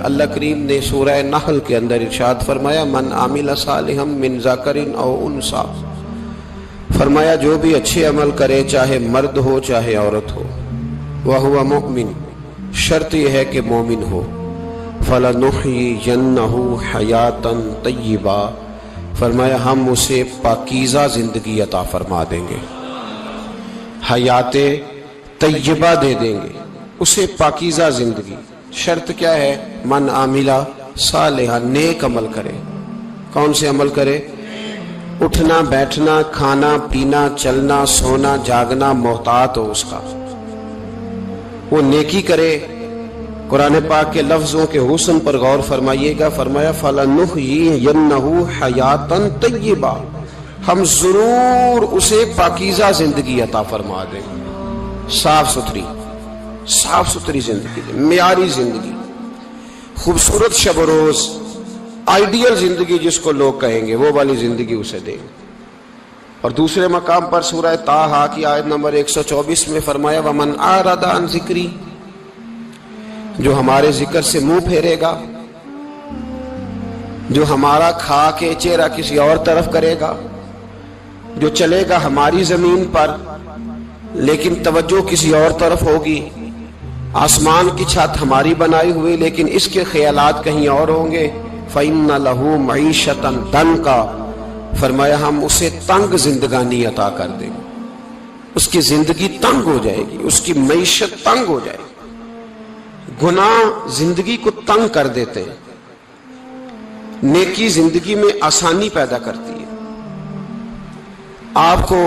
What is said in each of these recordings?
اللہ کریم نے سورہ نحل کے اندر ارشاد فرمایا من عامل صالحا من ذکر او انثی، فرمایا جو بھی اچھے عمل کرے چاہے مرد ہو چاہے عورت ہو، وہو مؤمن، شرط یہ ہے کہ مومن ہو، فلنحیینہ حیاتا طیبہ، فرمایا ہم اسے پاکیزہ زندگی عطا فرما دیں گے، حیات طیبہ دے دیں گے اسے، پاکیزہ زندگی۔ شرط کیا ہے؟ من عاملہ صالحا، نیک عمل کرے۔ کون سے عمل کرے؟ اٹھنا بیٹھنا کھانا پینا چلنا سونا جاگنا محتاط ہو اس کا، وہ نیکی کرے۔ قرآن پاک کے لفظوں کے حسن پر غور فرمائیے گا، فرمایا فَلَنُحْيِيَنَّهُ حَيَاتًا طَيِّبَةً، ہم ضرور اسے پاکیزہ زندگی عطا فرما دیں گے، صاف ستھری زندگی، معیاری زندگی، خوبصورت شب و روز، آئیڈیل زندگی جس کو لوگ کہیں گے، وہ والی زندگی اسے دیں گے۔ اور دوسرے مقام پر سورہ طٰہٰ کی آیت نمبر 124 میں فرمایا وَمَنْ أَعْرَضَ عَنْ ذِكْرِی، جو ہمارے ذکر سے منہ پھیرے گا، جو ہمارا کھا کے چہرہ کسی اور طرف کرے گا، جو چلے گا ہماری زمین پر لیکن توجہ کسی اور طرف ہوگی، آسمان کی چھت ہماری بنائی ہوئی لیکن اس کے خیالات کہیں اور ہوں گے، فَإِنَّ لَهُ مَعِيشَةً ضَنْكًا، فرمایا ہم اسے تنگ زندگانی عطا کر دیں گے، اس کی زندگی تنگ ہو جائے گی، اس کی معیشت تنگ ہو جائے گی۔ گناہ زندگی کو تنگ کر دیتے ہیں، نیکی زندگی میں آسانی پیدا کرتی ہے۔ آپ کو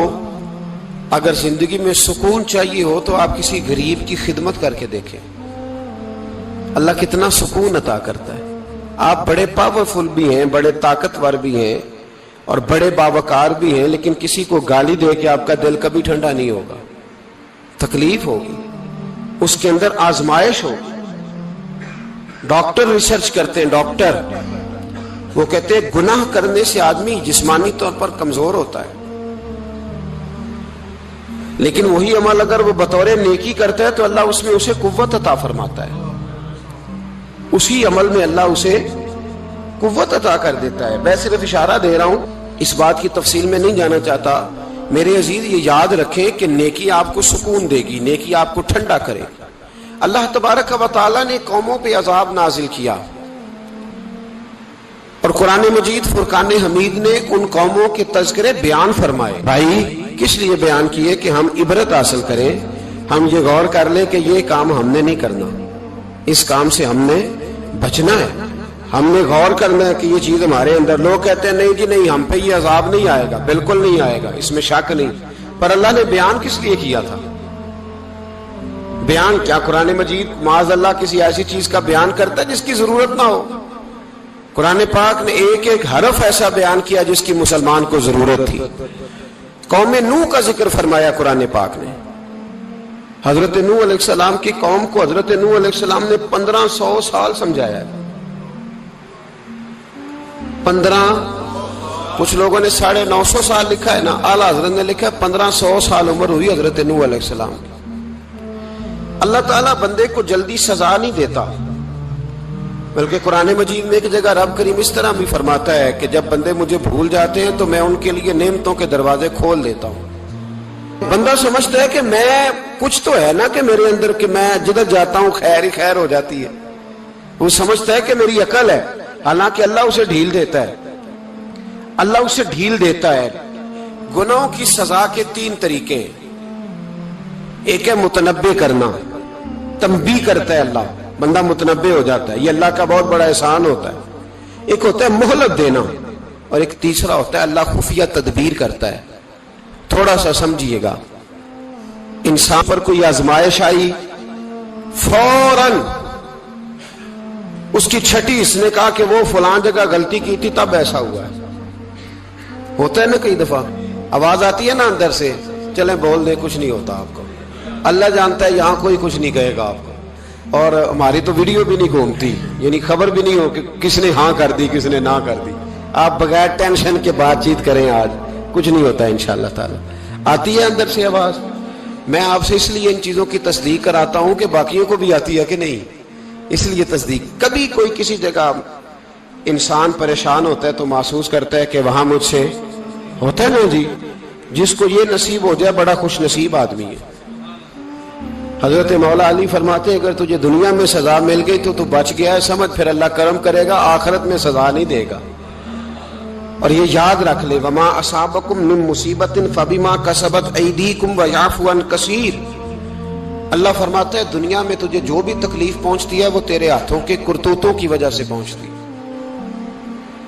اگر زندگی میں سکون چاہیے ہو تو آپ کسی غریب کی خدمت کر کے دیکھیں، اللہ کتنا سکون عطا کرتا ہے۔ آپ بڑے پاورفل بھی ہیں، بڑے طاقتور بھی ہیں اور بڑے باوقار بھی ہیں، لیکن کسی کو گالی دے کے آپ کا دل کبھی ٹھنڈا نہیں ہوگا، تکلیف ہوگی، اس کے اندر آزمائش ہوگی۔ ڈاکٹر ریسرچ کرتے ہیں، ڈاکٹر وہ کہتے ہیں گناہ کرنے سے آدمی جسمانی طور پر کمزور ہوتا ہے، لیکن وہی عمل اگر وہ بطور نیکی کرتا ہے تو اللہ اس میں اسے قوت عطا فرماتا ہے، اسی عمل میں اللہ اسے قوت عطا کر دیتا ہے۔ میں صرف اشارہ دے رہا ہوں، اس بات کی تفصیل میں نہیں جانا چاہتا۔ میرے عزیز یہ یاد رکھیں کہ نیکی آپ کو سکون دے گی، نیکی آپ کو ٹھنڈا کرے گی۔ اللہ تبارک و تعالیٰ نے قوموں پہ عذاب نازل کیا اور قرآن مجید فرقان حمید نے ان قوموں کے تذکرے بیان فرمائے۔ بھائی کس لیے بیان کیے؟ کہ ہم عبرت حاصل کریں، ہم یہ غور کر لیں کہ یہ کام ہم نے نہیں کرنا، اس کام سے ہم نے بچنا ہے، ہم نے غور کرنا ہے کہ یہ چیز ہمارے اندر۔ لوگ کہتے ہیں نہیں جی نہیں، ہم پہ یہ عذاب نہیں آئے گا، بالکل نہیں آئے گا، اس میں شک نہیں۔ پر اللہ نے بیان کس لیے کیا تھا؟ بیان کیا قرآن مجید معاذ اللہ کسی ایسی چیز کا بیان کرتا ہے جس کی ضرورت نہ ہو؟ قرآن پاک نے ایک ایک حرف ایسا بیان کیا جس کی مسلمان کو ضرورت تھی۔ قوم نوح کا ذکر فرمایا قرآن پاک نے، حضرت نوح علیہ السلام کی قوم کو حضرت نوح علیہ السلام نے 1500 سال سمجھایا ہے، 15، کچھ لوگوں نے 950 سال لکھا ہے نا، اعلیٰ حضرت نے لکھا ہے 1500 سال عمر ہوئی حضرت نوح علیہ السلام کی۔ اللہ تعالیٰ بندے کو جلدی سزا نہیں دیتا، بلکہ قرآن مجید میں ایک جگہ رب کریم اس طرح بھی فرماتا ہے کہ جب بندے مجھے بھول جاتے ہیں تو میں ان کے لیے نعمتوں کے دروازے کھول دیتا ہوں۔ بندہ سمجھتا ہے کہ میں کچھ تو ہے نا کہ میرے اندر کہ میں جدھر جاتا ہوں خیر ہی خیر ہو جاتی ہے، وہ سمجھتا ہے کہ میری عقل ہے، حالانکہ اللہ اسے ڈھیل دیتا ہے، اللہ اسے ڈھیل دیتا ہے۔ گناہوں کی سزا کے 3 طریقے ہیں، ایک ہے متنبع کرنا، تنبیہ کرتا ہے اللہ، بندہ متنبع ہو جاتا ہے، یہ اللہ کا بہت بڑا احسان ہوتا ہے۔ ایک ہوتا ہے مہلت دینا، اور ایک تیسرا ہوتا ہے اللہ خفیہ تدبیر کرتا ہے۔ تھوڑا سا سمجھیے گا، انسان پر کوئی آزمائش آئی، فوراً اس کی چھٹی اس نے کہا کہ وہ فلاں جگہ غلطی کی تھی تب ایسا ہوا ہے، ہوتا ہے نا کئی دفعہ، آواز آتی ہے نا اندر سے، چلیں بول دیں کچھ نہیں ہوتا آپ کو، اللہ جانتا ہے یہاں کوئی کچھ نہیں کہے گا آپ کو، اور ہماری تو ویڈیو بھی نہیں گھومتی، یعنی خبر بھی نہیں ہو کہ کس نے ہاں کر دی کس نے نہ کر دی۔ آپ بغیر ٹینشن کے بات چیت کریں، آج کچھ نہیں ہوتا انشاءاللہ تعالی۔ آتی ہے اندر سے آواز، میں آپ سے اس لیے ان چیزوں کی تصدیق کراتا ہوں کہ باقیوں کو بھی آتی ہے کہ نہیں۔ اس لیے تصدیق. کبھی کوئی کسی جگہ انسان پریشان ہوتا ہے تو محسوس کرتا ہے کہ وہاں مجھ سے ہوتا ہے نا جی. جس کو یہ نصیب ہو جائے بڑا خوش نصیب آدمی ہے. حضرت مولا علی فرماتے ہیں اگر تجھے دنیا میں سزا مل گئی تو بچ گیا ہے سمجھ, پھر اللہ کرم کرے گا, آخرت میں سزا نہیں دے گا. اور یہ یاد رکھ لے, وما اصابکم من مصیبت فبما کسبت ایدیکم ویعفو عن کثیر. اللہ فرماتا ہے دنیا میں تجھے جو بھی تکلیف پہنچتی ہے وہ تیرے ہاتھوں کے کرتوتوں کی وجہ سے پہنچتی ہے.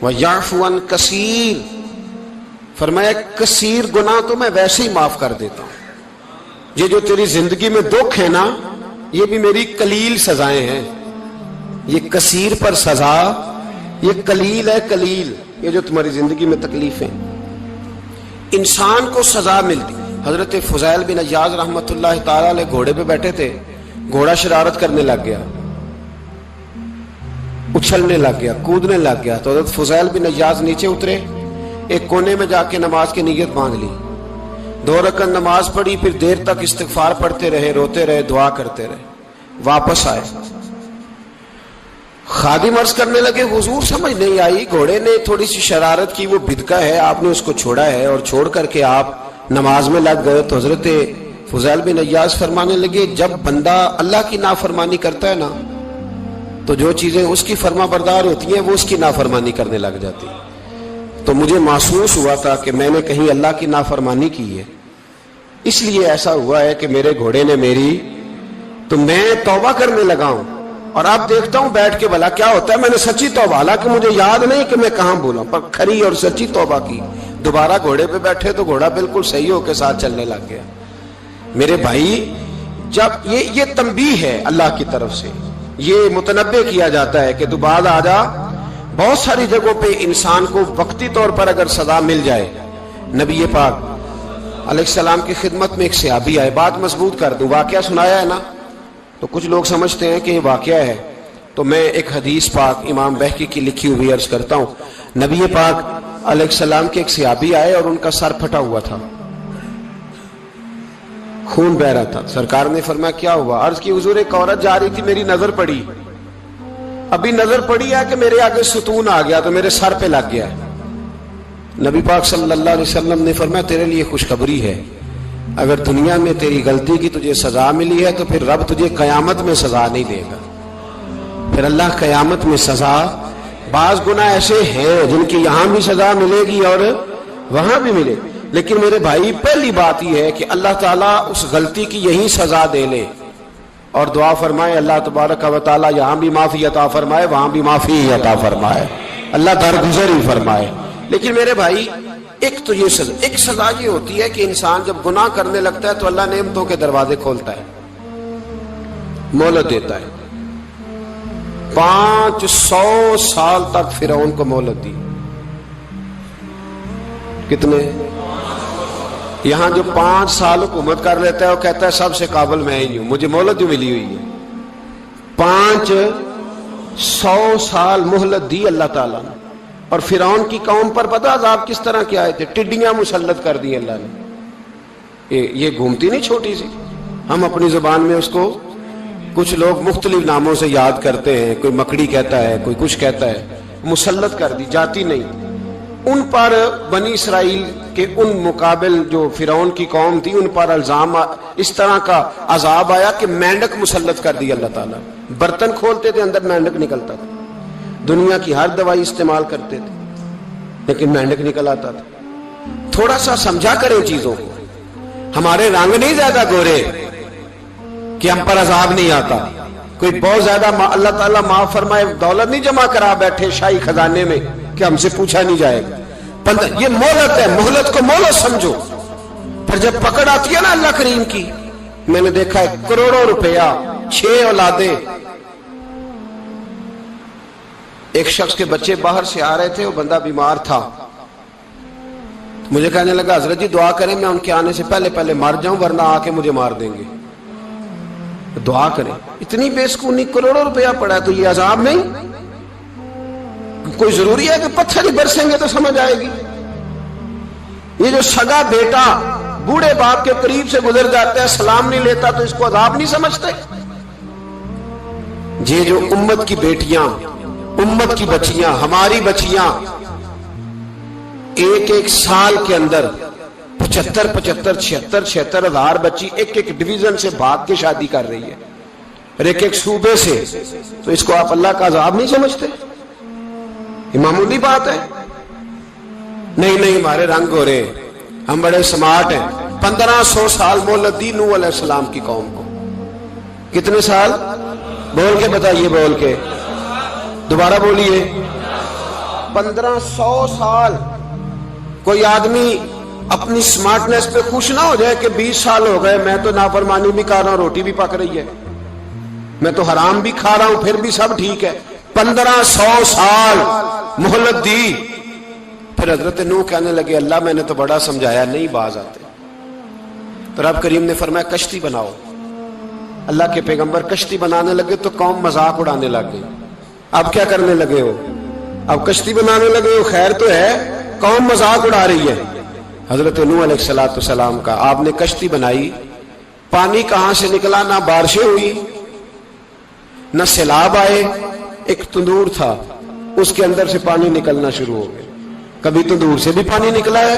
ویعفو عن کثیر, فرمایا کثیر گناہ تو میں ویسے ہی معاف کر دیتا ہوں. یہ جو تیری زندگی میں دکھ ہے نا, یہ بھی میری قلیل سزائیں ہیں. یہ کثیر پر سزا, یہ قلیل ہے قلیل. یہ جو تمہاری زندگی میں تکلیفیں, انسان کو سزا ملتی. حضرت فضیل بن عیاض رحمۃ اللہ تعالی علیہ گھوڑے پہ بیٹھے تھے, گھوڑا شرارت کرنے لگ گیا, اچھلنے لگ گیا, کودنے لگ گیا. تو حضرت فضیل بن عیاض نیچے اترے, ایک کونے میں جا کے نماز کی نیت باندھ لی, 2 رکعت نماز پڑھی, پھر دیر تک استغفار پڑھتے رہے, روتے رہے, دعا کرتے رہے. واپس آئے, خادم عرض کرنے لگے حضور سمجھ نہیں آئی, گھوڑے نے تھوڑی سی شرارت کی, وہ بدکا ہے, آپ نے اس کو چھوڑا ہے اور چھوڑ کر کے آپ نماز میں لگ گئے. تو حضرت فضیل بن عیاض فرمانے لگے جب بندہ اللہ کی نافرمانی کرتا ہے نا تو جو چیزیں اس کی فرما بردار ہوتی ہیں وہ اس کی نافرمانی کرنے لگ جاتی. تو مجھے محسوس ہوا تھا کہ میں نے کہیں اللہ کی نافرمانی کی ہے, اس لیے ایسا ہوا ہے کہ میرے گھوڑے نے میری, تو میں توبہ کرنے لگا ہوں. اور اب دیکھتا ہوں بیٹھ کے بھلا کیا ہوتا ہے. میں نے سچی توبہ, حالانکہ مجھے یاد نہیں کہ میں کہاں بولا, پر کھری اور سچی توبہ کی. دوبارہ گھوڑے پہ بیٹھے تو گھوڑا بالکل صحیح ہو کے ساتھ چلنے لگ گیا. میرے بھائی, جب یہ تنبیہ ہے اللہ کی طرف سے, یہ متنبہ کیا جاتا ہے کہ تو بعد آ جا. بہت ساری جگہوں پہ انسان کو وقتی طور پر اگر سزا مل جائے, نبی پاک علیہ السلام کی خدمت میں ایک صحابی آئے, بات مضبوط کر دوں, واقعہ سنایا ہے نا, تو کچھ لوگ سمجھتے ہیں کہ یہ واقعہ ہے, تو میں ایک حدیث پاک امام بہقی کی لکھی ہوئی عرض کرتا ہوں. نبی پاک علیہ السلام کے ایک صحابی آئے اور ان کا سر پھٹا ہوا تھا, خون بہ رہا تھا. سرکار نے فرمایا کیا ہوا؟ عرض کی حضور ایک عورت جا رہی تھی, میری نظر پڑی, ابھی نظر پڑی ہے کہ میرے آگے ستون آ گیا تو میرے سر پہ لگ گیا. نبی پاک صلی اللہ علیہ وسلم نے فرمایا تیرے لیے خوشخبری ہے, اگر دنیا میں تیری غلطی کی تجھے سزا ملی ہے تو پھر رب تجھے قیامت میں سزا نہیں دے گا. پھر اللہ قیامت میں سزا, بعض گناہ ایسے ہیں جن کی یہاں بھی سزا ملے گی اور وہاں بھی ملے, لیکن میرے بھائی پہلی بات یہ ہے کہ اللہ تعالیٰ اس غلطی کی یہی سزا دے لے, اور دعا فرمائے اللہ تبارک و تعالیٰ یہاں بھی معافی عطا فرمائے, وہاں بھی معافی عطا فرمائے, اللہ درگزر ہی فرمائے. لیکن میرے بھائی ایک تو یہ سزا, ایک سزا یہ ہوتی ہے کہ انسان جب گناہ کرنے لگتا ہے تو اللہ نعمتوں کے دروازے کھولتا ہے, مہلت دیتا ہے. 500 سال تک فرعون کو مہلت دی. کتنے؟ یہاں جو 5 سال حکومت کر لیتا ہے وہ کہتا ہے سب سے قابل میں ہی ہوں, مجھے مہلت جو ملی ہوئی ہے. 500 سال مہلت دی اللہ تعالیٰ نے. اور فرعون کی قوم پر پتہ عذاب کس طرح کے آئے تھے؟ ٹڈیاں مسلط کر دی اللہ نے. یہ گھومتی نہیں چھوٹی سی, ہم اپنی زبان میں اس کو کچھ لوگ مختلف ناموں سے یاد کرتے ہیں, کوئی مکڑی کہتا ہے, کوئی کچھ کہتا ہے. مسلط کر دی, جاتی نہیں. ان پر بنی اسرائیل کے ان مقابل جو فرعون کی قوم تھی ان پر الزام اس طرح کا عذاب آیا کہ مینڈک مسلط کر دی اللہ تعالیٰ. برتن کھولتے تھے اندر مینڈک نکلتا تھا, دنیا کی ہر دوائی استعمال کرتے تھے لیکن مینڈک نکل آتا تھا. تھوڑا سا سمجھا کریں چیزوں کو. ہمارے رنگ نہیں زیادہ گورے کہ ہم پر عذاب نہیں آتا. کوئی بہت زیادہ اللہ تعالیٰ معاف فرمائے دولت نہیں جمع کرا بیٹھے شاہی خزانے میں کہ ہم سے پوچھا نہیں جائے گا. یہ مہلت ہے, مہلت کو مہلت سمجھو. پھر جب پکڑ آتی ہے نا اللہ کریم کی, میں نے دیکھا ہے کروڑوں روپیہ, 6 اولادیں. ایک شخص کے بچے باہر سے آ رہے تھے, وہ بندہ بیمار تھا, مجھے کہنے لگا حضرت جی دعا کریں میں ان کے آنے سے پہلے مر جاؤں ورنہ آ کے مجھے مار دیں گے. دعا کریں. اتنی بے سکونی, کروڑوں روپیہ پڑا ہے تو یہ عذاب نہیں؟ کوئی ضروری ہے کہ پتھر ہی برسیں گے تو سمجھ آئے گی؟ یہ جو سگا بیٹا بوڑھے باپ کے قریب سے گزر جاتا ہے, سلام نہیں لیتا, تو اس کو عذاب نہیں سمجھتے؟ یہ جو امت کی بیٹیاں، امت کی بچیاں، ہماری بچیاں ایک ایک سال کے اندر 75,000 ہزار بچی ایک ایک ڈویژن سے بھاگ کے شادی کر رہی ہے، اور ایک ایک صوبے سے، تو اس کو آپ اللہ کا عذاب نہیں سمجھتے؟ یہ معمولی بات ہے؟ نہیں ہمارے رنگ ہو رہے ہیں، ہم بڑے سمارٹ ہیں۔ 1500 سال مہلت دی نوح علیہ السلام کی قوم کو۔ کتنے سال؟ بول کے بتائیے، بول کے دوبارہ بولیے۔ 1500 سال۔ کوئی آدمی اپنی سمارٹنس پہ خوش نہ ہو جائے کہ 20 سال ہو گئے، میں تو نافرمانی بھی کر رہا ہوں، روٹی بھی پک رہی ہے، میں تو حرام بھی کھا رہا ہوں، پھر بھی سب ٹھیک ہے۔ 1500 سال مہلت دی۔ پھر حضرت نوح کہنے لگے اللہ میں نے تو بڑا سمجھایا، نہیں باز آتے۔ تو رب کریم نے فرمایا کشتی بناؤ۔ اللہ کے پیغمبر کشتی بنانے لگے تو قوم مذاق اڑانے لگ گئی۔ اب کیا کرنے لگے ہو؟ اب کشتی بنانے لگے ہو، خیر تو ہے، قوم مذاق اڑا رہی ہے۔ حضرت نوح علیہ السلام کا آپ نے کشتی بنائی، پانی کہاں سے نکلا؟ نہ بارشیں ہوئی، نہ سیلاب آئے، ایک تندور تھا، اس کے اندر سے پانی نکلنا شروع ہو گیا۔ کبھی تندور سے بھی پانی نکلا ہے،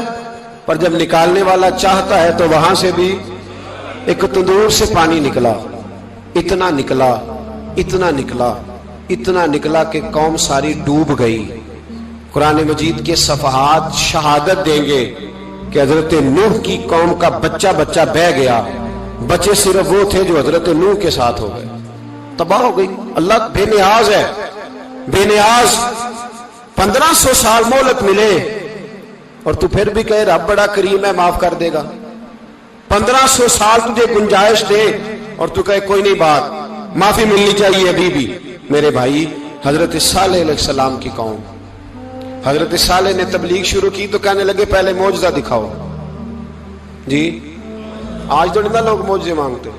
پر جب نکالنے والا چاہتا ہے تو وہاں سے بھی ایک تندور سے پانی نکلا۔ اتنا نکلا، اتنا نکلا، اتنا نکلا کہ قوم ساری ڈوب گئی۔ قرآن مجید کے صفحات شہادت دیں گے کہ حضرت نوح کی قوم کا بچہ بچہ بہہ گیا، بچے صرف وہ تھے جو حضرت نوح کے ساتھ ہو گئے، تباہ ہو گئی۔ اللہ بے نیاز ہے، بے نیاز۔ 1500 سال مہلت ملے اور تو پھر بھی کہے رب بڑا کریم ہے، معاف کر دے گا۔ 1500 سال تجھے گنجائش دے اور تو کہے کوئی نہیں، بات معافی ملنی چاہیے ابھی بھی۔ میرے بھائی، حضرت صالح علیہ السلام کی قوم، حضرت صالح نے تبلیغ شروع کی تو کہنے لگے پہلے معجزہ دکھاؤ۔ جی آج تو نہیں لوگ معجزے مانگتے،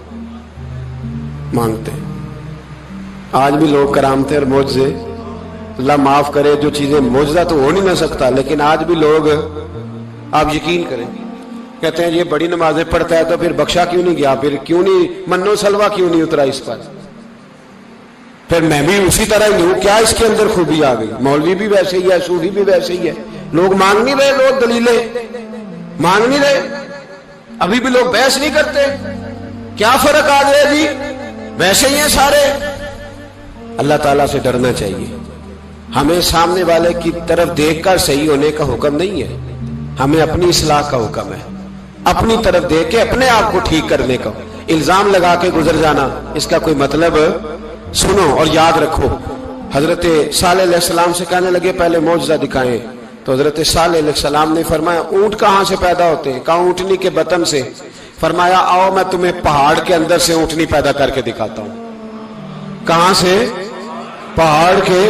آج بھی لوگ کرامتے اور معجزے، اللہ معاف کرے، جو چیزیں معجزہ تو ہو نہیں نہ سکتا، لیکن آج بھی لوگ، آپ یقین کریں، کہتے ہیں یہ بڑی نمازیں پڑھتا ہے تو پھر بخشا کیوں نہیں گیا، پھر کیوں نہیں منو سلوا کیوں نہیں اترا اس پر، پھر میں بھی اسی طرح ہی ہوں، کیا اس کے اندر خوبی آ گئی؟ مولوی بھی ویسے ہی ہے، صوفی بھی ویسے ہی ہے، لوگ مانگ نہیں رہے، لوگ دلیلیں مانگ نہیں رہے، ابھی بھی لوگ بحث نہیں کرتے، کیا فرق آ گیا جی؟ ویسے ہی ہیں سارے۔ اللہ تعالیٰ سے ڈرنا چاہیے، ہمیں سامنے والے کی طرف دیکھ کر صحیح ہونے کا حکم نہیں ہے، ہمیں اپنی اصلاح کا حکم ہے، اپنی طرف دیکھ کے اپنے آپ کو ٹھیک کرنے کا۔ الزام لگا کے گزر جانا، اس کا کوئی مطلب سنو اور یاد رکھو۔ حضرت صالح علیہ السلام سے کہنے لگے پہلے معجزہ دکھائیں، تو حضرت صالح علیہ السلام نے فرمایا اونٹ کہاں سے پیدا ہوتے ہیں؟ کہا اونٹنی کے بطن سے۔ فرمایا آؤ میں تمہیں پہاڑ کے اندر سے اونٹنی پیدا کر کے دکھاتا ہوں۔ کہاں سے؟ پہاڑ کے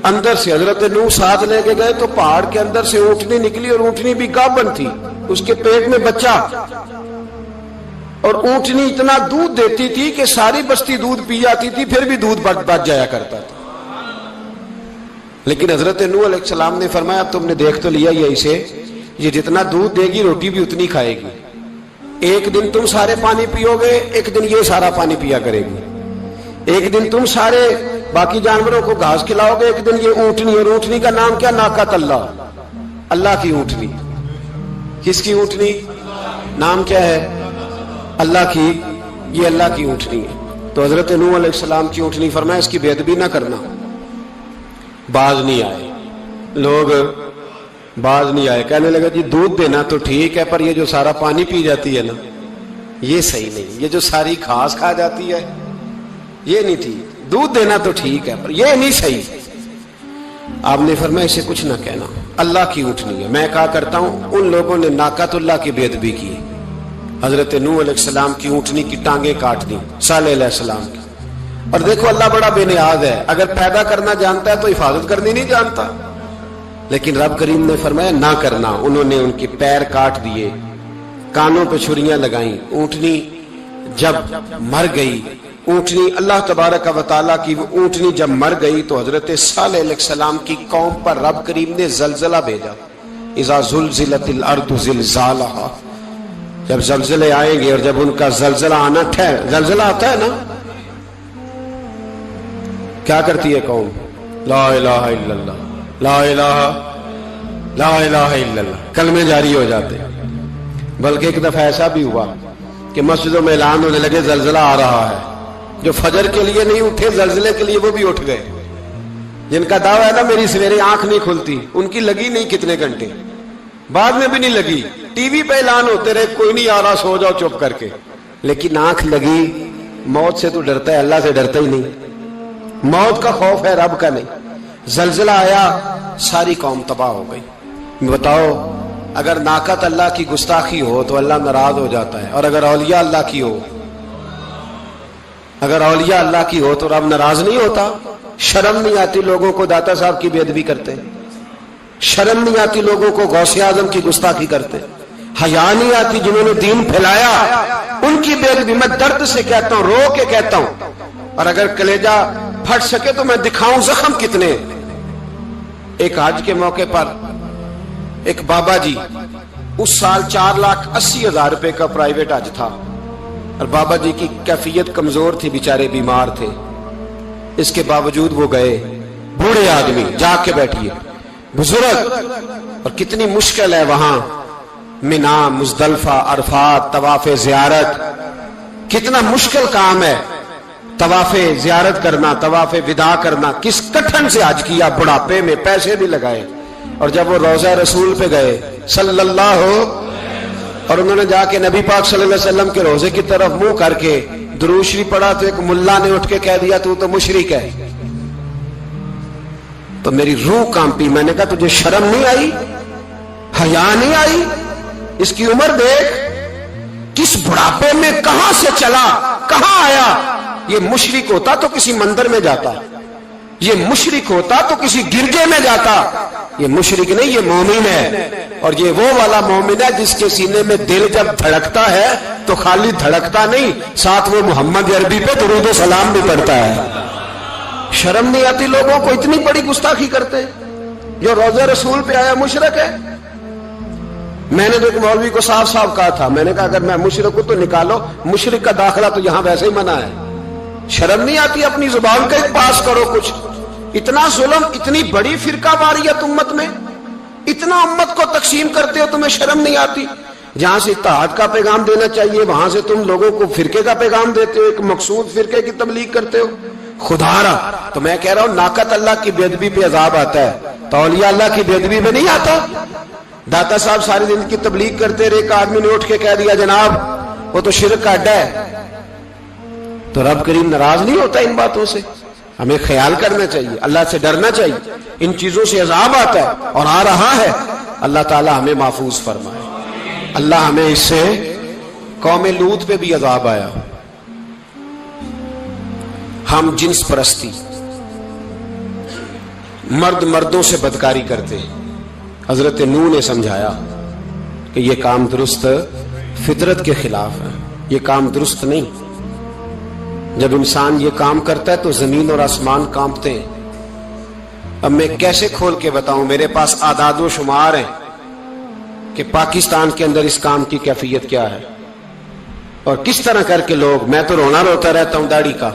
اندر سے۔ حضرت نوح ساتھ لے کے گئے تو پہاڑ کے اندر سے اونٹنی نکلی، اور اونٹنی بھی گابن تھی، اس کے پیٹ میں بچہ، اور اونٹنی اتنا دودھ دیتی تھی کہ ساری بستی دودھ پی جاتی تھی، پھر بھی دودھ بچ جایا کرتا تھا۔ لیکن حضرت نوح علیہ السلام نے فرمایا اب تم نے دیکھ تو لیا یہ اسے، یہ جتنا دودھ دے گی روٹی بھی اتنی کھائے گی، ایک دن تم سارے پانی پیو گے، ایک دن یہ سارا پانی پیا کرے گی، ایک دن تم سارے باقی جانوروں کو گھاس کھلاؤ گے، ایک دن یہ اونٹنی، اور اونٹنی کا نام کیا؟ ناقۃ اللہ، اللہ کی اونٹنی۔ کس کی اونٹنی؟ نام کیا ہے؟ اللہ کی، یہ اللہ کی اونٹنی ہے۔ تو حضرت نوح علیہ السلام کی اونٹنی، فرمایا اس کی بے ادبی نہ کرنا۔ باز نہیں آئے لوگ، باز نہیں آئے، کہنے لگا جی دودھ دینا تو ٹھیک ہے، پر یہ جو سارا پانی پی جاتی ہے نا یہ صحیح نہیں، یہ جو ساری گھاس کھا جاتی ہے یہ نہیں ٹھیک، دودھ دینا تو ٹھیک ہے پر یہ نہیں صحیح۔ آپ نے فرمایا اسے کچھ نہ کہنا، اللہ کی اونٹنی ہے۔ میں کہا کرتا ہوں ان لوگوں نے ناقۃ اللہ کی بے ادبی کی، حضرت نوح علیہ السلام کی اونٹنی کی ٹانگیں کاٹ دی، صالح علیہ السلام کی۔ اور دیکھو اللہ بڑا بے نیاز ہے، اگر پیدا کرنا جانتا ہے تو حفاظت کرنی نہیں جانتا، لیکن رب کریم نے فرمایا نہ کرنا۔ انہوں نے ان کے پیر کاٹ دیے، کانوں پہ چھریاں لگائیں۔ اونٹنی جب مر گئی، اونٹنی اللہ تبارک و تعالیٰ کی وہ اونٹنی جب مر گئی تو حضرت صالح علیہ السلام کی قوم پر رب کریم نے زلزلہ بھیجا۔ اذا زلزلت الارض زلزالہا، جب زلزلے آئیں گے اور جب ان کا زلزلہ آنا زلزلہ آتا ہے نا، کیا کرتی ہے قوم؟ لا الہ الا اللہ، لا الہ لا الہ الا اللہ، کلمے جاری ہو جاتے۔ بلکہ ایک دفعہ ایسا بھی ہوا کہ مسجدوں میں اعلان ہونے لگے زلزلہ آ رہا ہے، جو فجر کے لیے نہیں اٹھے زلزلے کے لیے وہ بھی اٹھ گئے، جن کا دعویٰ ہے نا میری سویرے آنکھ نہیں کھلتی، ان کی لگی نہیں کتنے گھنٹے، بعد میں بھی نہیں لگی، ٹی وی پہ اعلان ہوتے رہے کوئی نہیں آ رہا سو جاؤ چپ کر کے، لیکن آنکھ لگی۔ موت سے تو ڈرتا ہے، اللہ سے ڈرتا ہی نہیں، موت کا خوف ہے رب کا نہیں۔ زلزلہ آیا، ساری قوم تباہ ہو گئی۔ بتاؤ اگر ناقت اللہ کی گستاخی ہو تو اللہ ناراض ہو جاتا ہے، اور اگر اولیاء اللہ کی ہو، اگر اولیاء اللہ کی ہو تو رب ناراض نہیں ہوتا؟ شرم نہیں آتی لوگوں کو داتا صاحب کی بے ادبی کرتے؟ شرم نہیں آتی لوگوں کو غوث اعظم کی گستاخی کرتے؟ حیا نہیں آتی جنہوں نے دین پھیلایا ان کی بے ادبی؟ میں درد سے کہتا ہوں، رو کے کہتا ہوں، اور اگر کلیجہ پھٹ سکے تو میں دکھاؤں زخم کتنے۔ ایک حج کے موقع پر ایک بابا جی، اس سال 4,80,000 روپے کا پرائیویٹ حج تھا، اور بابا جی کی کیفیت کمزور تھی، بیچارے بیمار تھے، اس کے باوجود وہ گئے۔ بوڑھے آدمی، جا کے بیٹھیے، بزرگ، اور کتنی مشکل ہے وہاں منا، مزدلفہ، عرفات، طواف زیارت، کتنا مشکل کام ہے طواف زیارت کرنا، طواف وداع کرنا۔ کس کٹھن سے حج کیا، بڑھاپے میں پیسے بھی لگائے، اور جب وہ روضہ رسول پہ گئے صلی اللہ اور انہوں نے جا کے نبی پاک صلی اللہ علیہ وسلم کے روزے کی طرف منہ کر کے درود شریف پڑھا تو ایک ملا نے اٹھ کے کہہ دیا تو تو مشرک ہے۔ تو میری روح کانپی، میں نے کہا تجھے شرم نہیں آئی، حیا نہیں آئی؟ اس کی عمر دیکھ، کس بڑھاپے میں کہاں سے چلا، کہاں آیا۔ یہ مشرک ہوتا تو کسی مندر میں جاتا، یہ مشرک ہوتا تو کسی گرجے میں جاتا، یہ مشرک نہیں، یہ مومن ہے، اور یہ وہ والا مومن ہے جس کے سینے میں دل جب دھڑکتا ہے تو خالی دھڑکتا نہیں، ساتھ وہ محمد عربی پہ درود و سلام بھی پڑھتا ہے۔ شرم نہیں آتی لوگوں کو؟ اتنی بڑی گستاخی کرتے ہیں۔ جو روزہ رسول پہ آیا مشرک ہے۔ میں نے تو ایک مولوی کو صاف صاف کہا تھا، میں نے کہا اگر میں مشرک ہوں تو نکالو، مشرک کا داخلہ تو یہاں ویسے ہی منع ہے۔ شرم نہیں آتی؟ اپنی زبان کا ایک پاس کرو کچھ۔ اتنا ظلم، اتنی بڑی فرقہ واریت امت میں، اتنا امت کو تقسیم کرتے ہو، تمہیں شرم نہیں آتی؟ جہاں سے اتحاد کا پیغام دینا چاہیے وہاں سے تم لوگوں کو فرقے کا پیغام دیتے ہو، ایک مقصود فرقے کی تبلیغ کرتے ہو۔ خدا را، تو میں کہہ رہا ہوں ناقت اللہ کی بے ادبی پہ عذاب آتا ہے تو اولیاء اللہ کی بے ادبی پہ نہیں آتا؟ داتا صاحب ساری دن کی تبلیغ کرتے رہے، ایک آدمی نے اٹھ کے کہہ دیا جناب وہ تو شرک کا اڈا ہے، تو رب کریم ناراض نہیں ہوتا ان باتوں سے؟ ہمیں خیال کرنا چاہیے، اللہ سے ڈرنا چاہیے، ان چیزوں سے عذاب آتا ہے اور آ رہا ہے۔ اللہ تعالی ہمیں محفوظ فرمائے۔ اللہ ہمیں اس سے، قوم لوط پہ بھی عذاب آیا، ہم جنس پرستی، مرد مردوں سے بدکاری کرتے ہیں۔ حضرت نوح نے سمجھایا کہ یہ کام درست فطرت کے خلاف ہے، یہ کام درست نہیں۔ جب انسان یہ کام کرتا ہے تو زمین اور آسمان کانپتے ہیں۔ اب میں کیسے کھول کے بتاؤں، میرے پاس اعداد و شمار ہیں کہ پاکستان کے اندر اس کام کی کیفیت کیا ہے، اور کس طرح کر کے لوگ، میں تو رونا روتا رہتا ہوں داڑھی کا۔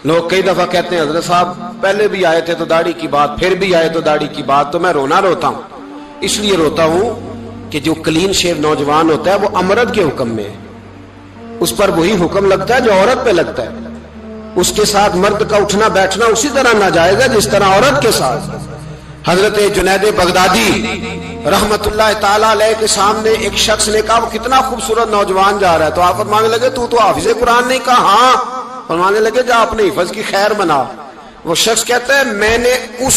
لوگ کئی دفعہ کہتے ہیں حضرت صاحب پہلے بھی آئے تھے تو داڑھی کی بات، پھر بھی آئے تو داڑھی کی بات، تو میں رونا روتا ہوں۔ اس لیے روتا ہوں کہ جو کلین شیو نوجوان ہوتا ہے وہ امرد کے حکم میں ہے، اس پر وہی حکم لگتا ہے جو عورت پہ لگتا ہے۔ اس کے ساتھ مرد کا اٹھنا بیٹھنا اسی طرح ناجائز ہے جس طرح عورت کے ساتھ۔ حضرت جنید بغدادی رحمت اللہ تعالی علیہ کے سامنے ایک شخص نے کہا وہ کتنا خوبصورت نوجوان جا رہا ہے، تو آپ فرمانے لگے تو حافظ قرآن نہیں؟ کہا ہاں۔ فرمانے لگے جا اپنے حفظ کی خیر بنا۔ وہ شخص کہتا ہے میں نے اس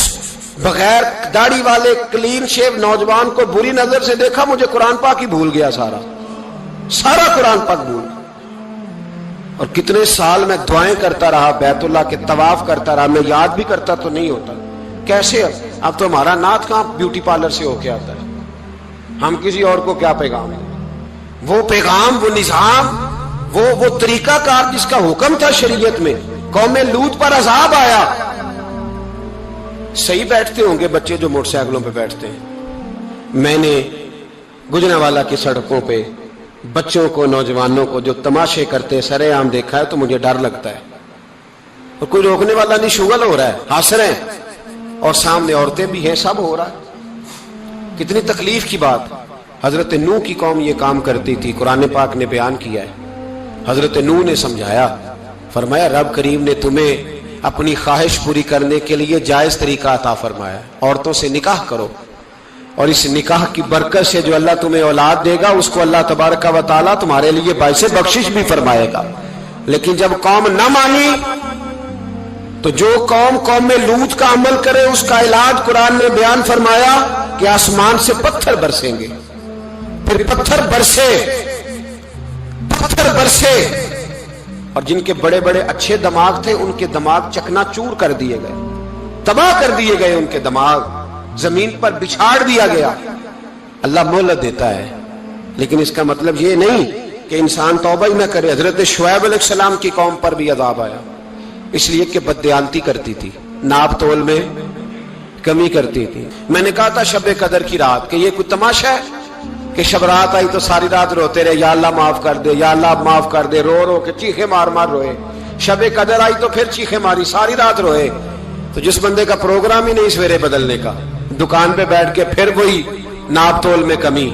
بغیر داڑھی والے کلین شیو نوجوان کو بری نظر سے دیکھا، مجھے قرآن پاک ہی بھول گیا، سارا قرآن پاک بھول گیا۔ اور کتنے سال میں دعائیں کرتا رہا، بیت اللہ کے طواف کرتا رہا، میں یاد بھی کرتا تو نہیں ہوتا۔ کیسے؟ اب تو ہمارا نعت کہاں بیوٹی پارلر سے ہو کے آتا ہے، ہم کسی اور کو کیا پیغام ہے؟ وہ پیغام، وہ نظام، وہ طریقہ کار جس کا حکم تھا شریعت میں، قوم لوط پر عذاب آیا۔ صحیح بیٹھتے ہوں گے بچے جو موٹر سائیکلوں پہ بیٹھتے ہیں، میں نے گجرانوالہ کی سڑکوں پہ بچوں کو، نوجوانوں کو جو تماشے کرتے سرے عام دیکھا ہے تو مجھے ڈر لگتا ہے۔ اور کوئی روکنے والا نہیں، شغل ہو رہا ہے، ہنس رہے ہیں، اور سامنے عورتیں بھی ہیں، سب ہو رہا ہے۔ کتنی تکلیف کی بات۔ حضرت نوح کی قوم یہ کام کرتی تھی، قرآن پاک نے بیان کیا ہے۔ حضرت نوح نے سمجھایا، فرمایا رب کریم نے تمہیں اپنی خواہش پوری کرنے کے لیے جائز طریقہ عطا فرمایا، عورتوں سے نکاح کرو، اور اس نکاح کی برکت سے جو اللہ تمہیں اولاد دے گا اس کو اللہ تبارک و تعالیٰ تمہارے لیے باعث بخشش بھی فرمائے گا۔ لیکن جب قوم نہ مانی تو جو قوم میں لوط کا عمل کرے اس کا علاج قرآن نے بیان فرمایا کہ آسمان سے پتھر برسیں گے۔ پھر پتھر برسے اور جن کے بڑے بڑے اچھے دماغ تھے ان کے دماغ چکنا چور کر دیے گئے، تباہ کر دیے گئے، ان کے دماغ زمین پر بچھاڑ دیا گیا۔ اللہ مہلت دیتا ہے، لیکن اس کا مطلب یہ نہیں کہ انسان توبہ ہی نہ کرے۔ حضرت شعیب علیہ السلام کی قوم پر بھی عذاب آیا، اس لیے کہ بددیانتی کرتی تھی، ناپ تول میں کمی کرتی تھی۔ میں نے کہا تھا شب قدر کی رات کہ یہ کوئی تماشا ہے کہ شب رات آئی تو ساری رات روتے رہے، یا اللہ معاف کر دے، یا اللہ معاف کر دے، رو رو کے چیخے مار مار روئے۔ شب قدر آئی تو پھر چیخے ماری، ساری رات روئے۔ تو جس بندے کا پروگرام ہی نہیں سویرے بدلنے کا، دکان پہ بیٹھ کے پھر وہی ناپ تول میں کمی،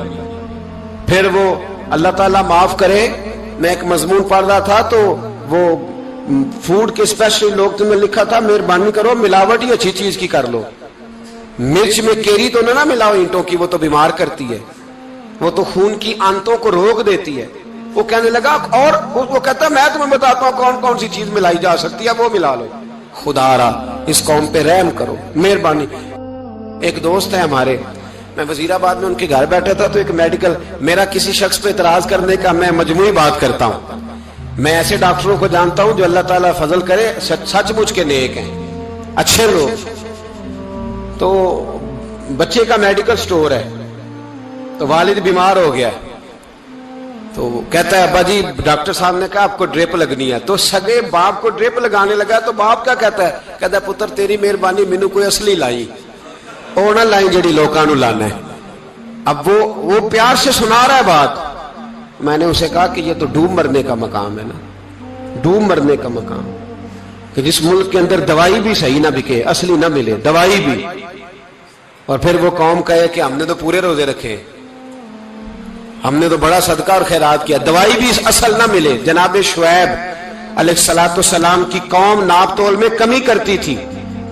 پھر وہ اللہ تعالیٰ معاف کرے۔ میں ایک مضمون پڑھ رہا تھا تو وہ فوڈ کے اسپیشل لوگ تمہیں لکھا تھا مہربانی کرو ملاوٹ ہی اچھی چیز کی کر لو، مرچ میں کیری تو نہ ملاؤ اینٹوں کی، وہ تو بیمار کرتی ہے، وہ تو خون کی آنتوں کو روک دیتی ہے۔ وہ کہنے لگا، اور وہ کہتا میں تمہیں بتاتا ہوں کون کون سی چیز ملائی جا سکتی ہے، وہ ملا لو۔ خدا را اس قوم پہ رحم کرو، مہربانی۔ ایک دوست ہے ہمارے، میں وزیر آباد میں ان کے گھر بیٹھا تھا تو ایک میڈیکل، میرا کسی شخص پہ اعتراض کرنے کا میں مجموعی بات کرتا ہوں۔ میں ایسے ڈاکٹروں کو جانتا ہوں جو اللہ تعالیٰ فضل کرے سچ مچ کے نیک ہیں، اچھے لوگ۔ تو بچے کا میڈیکل سٹور ہے، تو والد بیمار ہو گیا، تو کہتا ہے ابا جی ڈاکٹر صاحب نے کہا آپ کو ڈرپ لگنی ہے، تو سگے باپ کو ڈرپ لگانے لگا، تو باپ کیا کہتا ہے پتر تیری مہربانی مینوں کوئی اصلی لائی، وہ نہ لائیں جڑی لوکاں نو لانا ہے۔ اب وہ پیار سے سنا رہا ہے بات۔ میں نے اسے کہا کہ یہ تو ڈوب مرنے کا مقام ہے نا، ڈوب مرنے کا مقام، کہ جس ملک کے اندر دوائی بھی صحیح نہ بکے، اصلی نہ ملے دوائی بھی، اور پھر وہ قوم کہے کہ ہم نے تو پورے روزے رکھے، ہم نے تو بڑا صدقہ اور خیرات کیا، دوائی بھی اصل نہ ملے۔ جناب شعیب علیہ السلام کی قوم ناپ تول میں کمی کرتی تھی،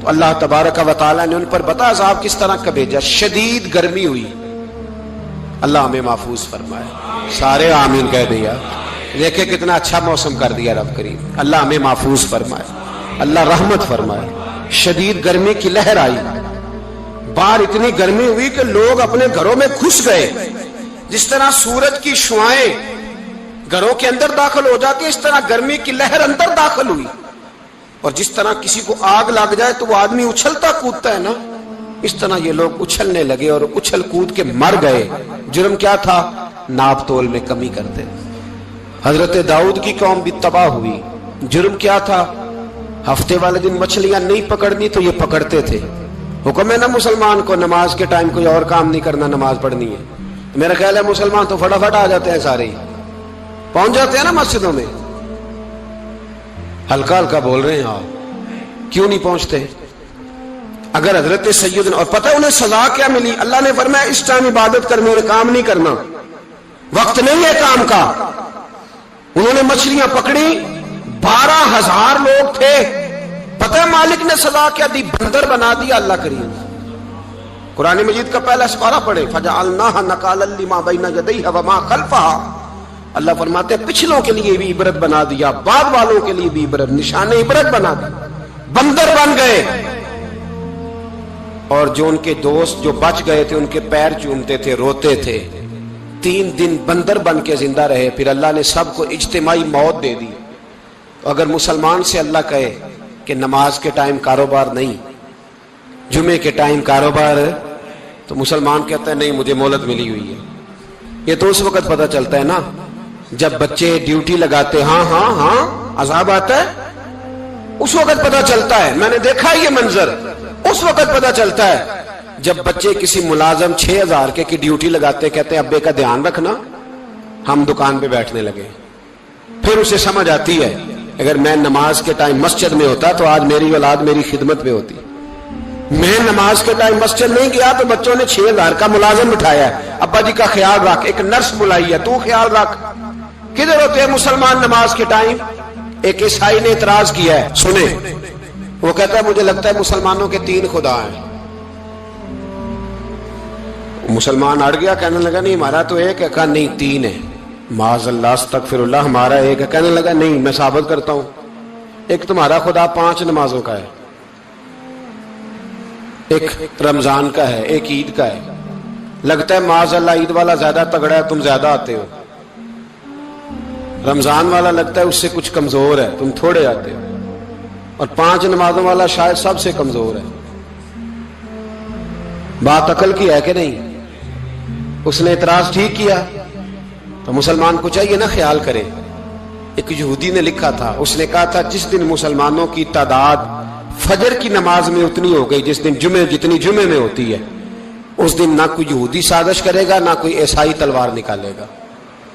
تو اللہ تبارک و تعالیٰ نے ان پر بتا عذاب کس طرح کا بھیجا، شدید گرمی ہوئی۔ اللہ ہمیں محفوظ فرمائے، سارے آمین کہہ دیا۔ دیکھیں کتنا اچھا موسم کر دیا رب کریم، اللہ ہمیں محفوظ فرمائے، اللہ رحمت فرمائے۔ شدید گرمی کی لہر آئی، باہر اتنی گرمی ہوئی کہ لوگ اپنے گھروں میں گھس گئے۔ جس طرح سورج کی شعاعیں گھروں کے اندر داخل ہو جاتی ہے، اس طرح گرمی کی لہر اندر داخل ہوئی، اور جس طرح کسی کو آگ لگ جائے تو وہ آدمی اچھلتا کودتا ہے نا، اس طرح یہ لوگ اچھلنے لگے اور اچھل کود کے مر گئے۔ جرم کیا تھا؟ ناپ تول میں کمی کرتے۔ حضرت داؤد کی قوم بھی تباہ ہوئی، جرم کیا تھا؟ ہفتے والے دن مچھلیاں نہیں پکڑنی تو یہ پکڑتے تھے۔ حکم ہے نا مسلمان کو نماز کے ٹائم کوئی اور کام نہیں کرنا، نماز پڑھنی ہے۔ میرا خیال ہے مسلمان تو فٹافٹ آ جاتے ہیں، سارے ہی پہنچ جاتے ہیں نا مسجدوں میں۔ ہلکا ہلکا بول رہے ہیں آپ، کیوں نہیں پہنچتے؟ اگر حضرت سیدنا، اور پتہ انہیں سزا کیا ملی؟ اللہ نے فرمایا اس ٹائم عبادت کر، میرے کام نہیں کرنا، وقت نہیں ہے کام کا۔ انہوں نے مچھلیاں پکڑی، 12,000 لوگ تھے، پتہ ہے مالک نے سزا کیا دی؟ بندر بنا دیا اللہ کریم۔ قرآن مجید کا پہلا سپارہ پڑھے، فَجَعَلْنَاهَا نَكَالًا لِمَا بَيْنَ يَدَيْهَا وَمَا خَلْفَهَا۔ اللہ فرماتے ہیں پچھلوں کے لیے بھی عبرت بنا دیا، بعد والوں کے لیے بھی عبرت، نشان عبرت بنا دیا۔ بندر بن گئے، اور جو ان کے دوست جو بچ گئے تھے ان کے پیر چومتے تھے، روتے تھے۔ 3 دن بندر بن کے زندہ رہے، پھر اللہ نے سب کو اجتماعی موت دے دی۔ تو اگر مسلمان سے اللہ کہے کہ نماز کے ٹائم کاروبار نہیں، جمعے کے ٹائم کاروبار، تو مسلمان کہتا ہے نہیں مجھے مہلت ملی ہوئی ہے۔ یہ تو اس وقت پتہ چلتا ہے نا جب بچے ڈیوٹی لگاتے، ہاں ہاں ہاں عذاب آتا ہے، اس وقت پتہ چلتا ہے۔ میں نے دیکھا یہ منظر، اس وقت پتہ چلتا ہے جب بچے کسی ملازم 6,000 کی ڈیوٹی لگاتے، کہتے ہیں ابے کا دھیان رکھنا، ہم دکان پہ بیٹھنے لگے۔ پھر اسے سمجھ آتی ہے اگر میں نماز کے ٹائم مسجد میں ہوتا تو آج میری اولاد میری خدمت میں ہوتی. میں نماز کے ٹائم مسجد نہیں گیا تو بچوں نے 6,000 کا ملازم بٹھایا ہے, ابا جی کا خیال رکھ, ایک نرس بلائی ہے, تو خیال رکھ. کدھر ہوتے ہیں مسلمان نماز کے ٹائم؟ ایک عیسائی نے اعتراض کیا ہے, سنیں. وہ کہتا ہے مجھے لگتا ہے مسلمانوں کے 3 خدا ہیں. مسلمان اڑ گیا, کہنے لگا نہیں ہمارا تو ایک ہے. کہا نہیں 3 ہے. معاذ اللہ استغفر اللہ, ہمارا ایک ہے. کہنے لگا نہیں میں ثابت کرتا ہوں, ایک تمہارا خدا 5 نمازوں کا ہے, ایک رمضان کا ہے, ایک عید کا ہے. لگتا ہے معاذ اللہ عید والا زیادہ تگڑا ہے, تم زیادہ آتے ہو. رمضان والا لگتا ہے اس سے کچھ کمزور ہے, تم تھوڑے آتے ہو. اور 5 نمازوں والا شاید سب سے کمزور ہے. بات عقل کی ہے کہ نہیں؟ اس نے اعتراض ٹھیک کیا. تو مسلمان کو چاہیے نا خیال کرے. ایک یہودی نے لکھا تھا, اس نے کہا تھا جس دن مسلمانوں کی تعداد فجر کی نماز میں اتنی ہو گئی جس دن جتنی جمعے میں ہوتی ہے, اس دن نہ کوئی یہودی سازش کرے گا نہ کوئی عیسائی تلوار نکالے گا.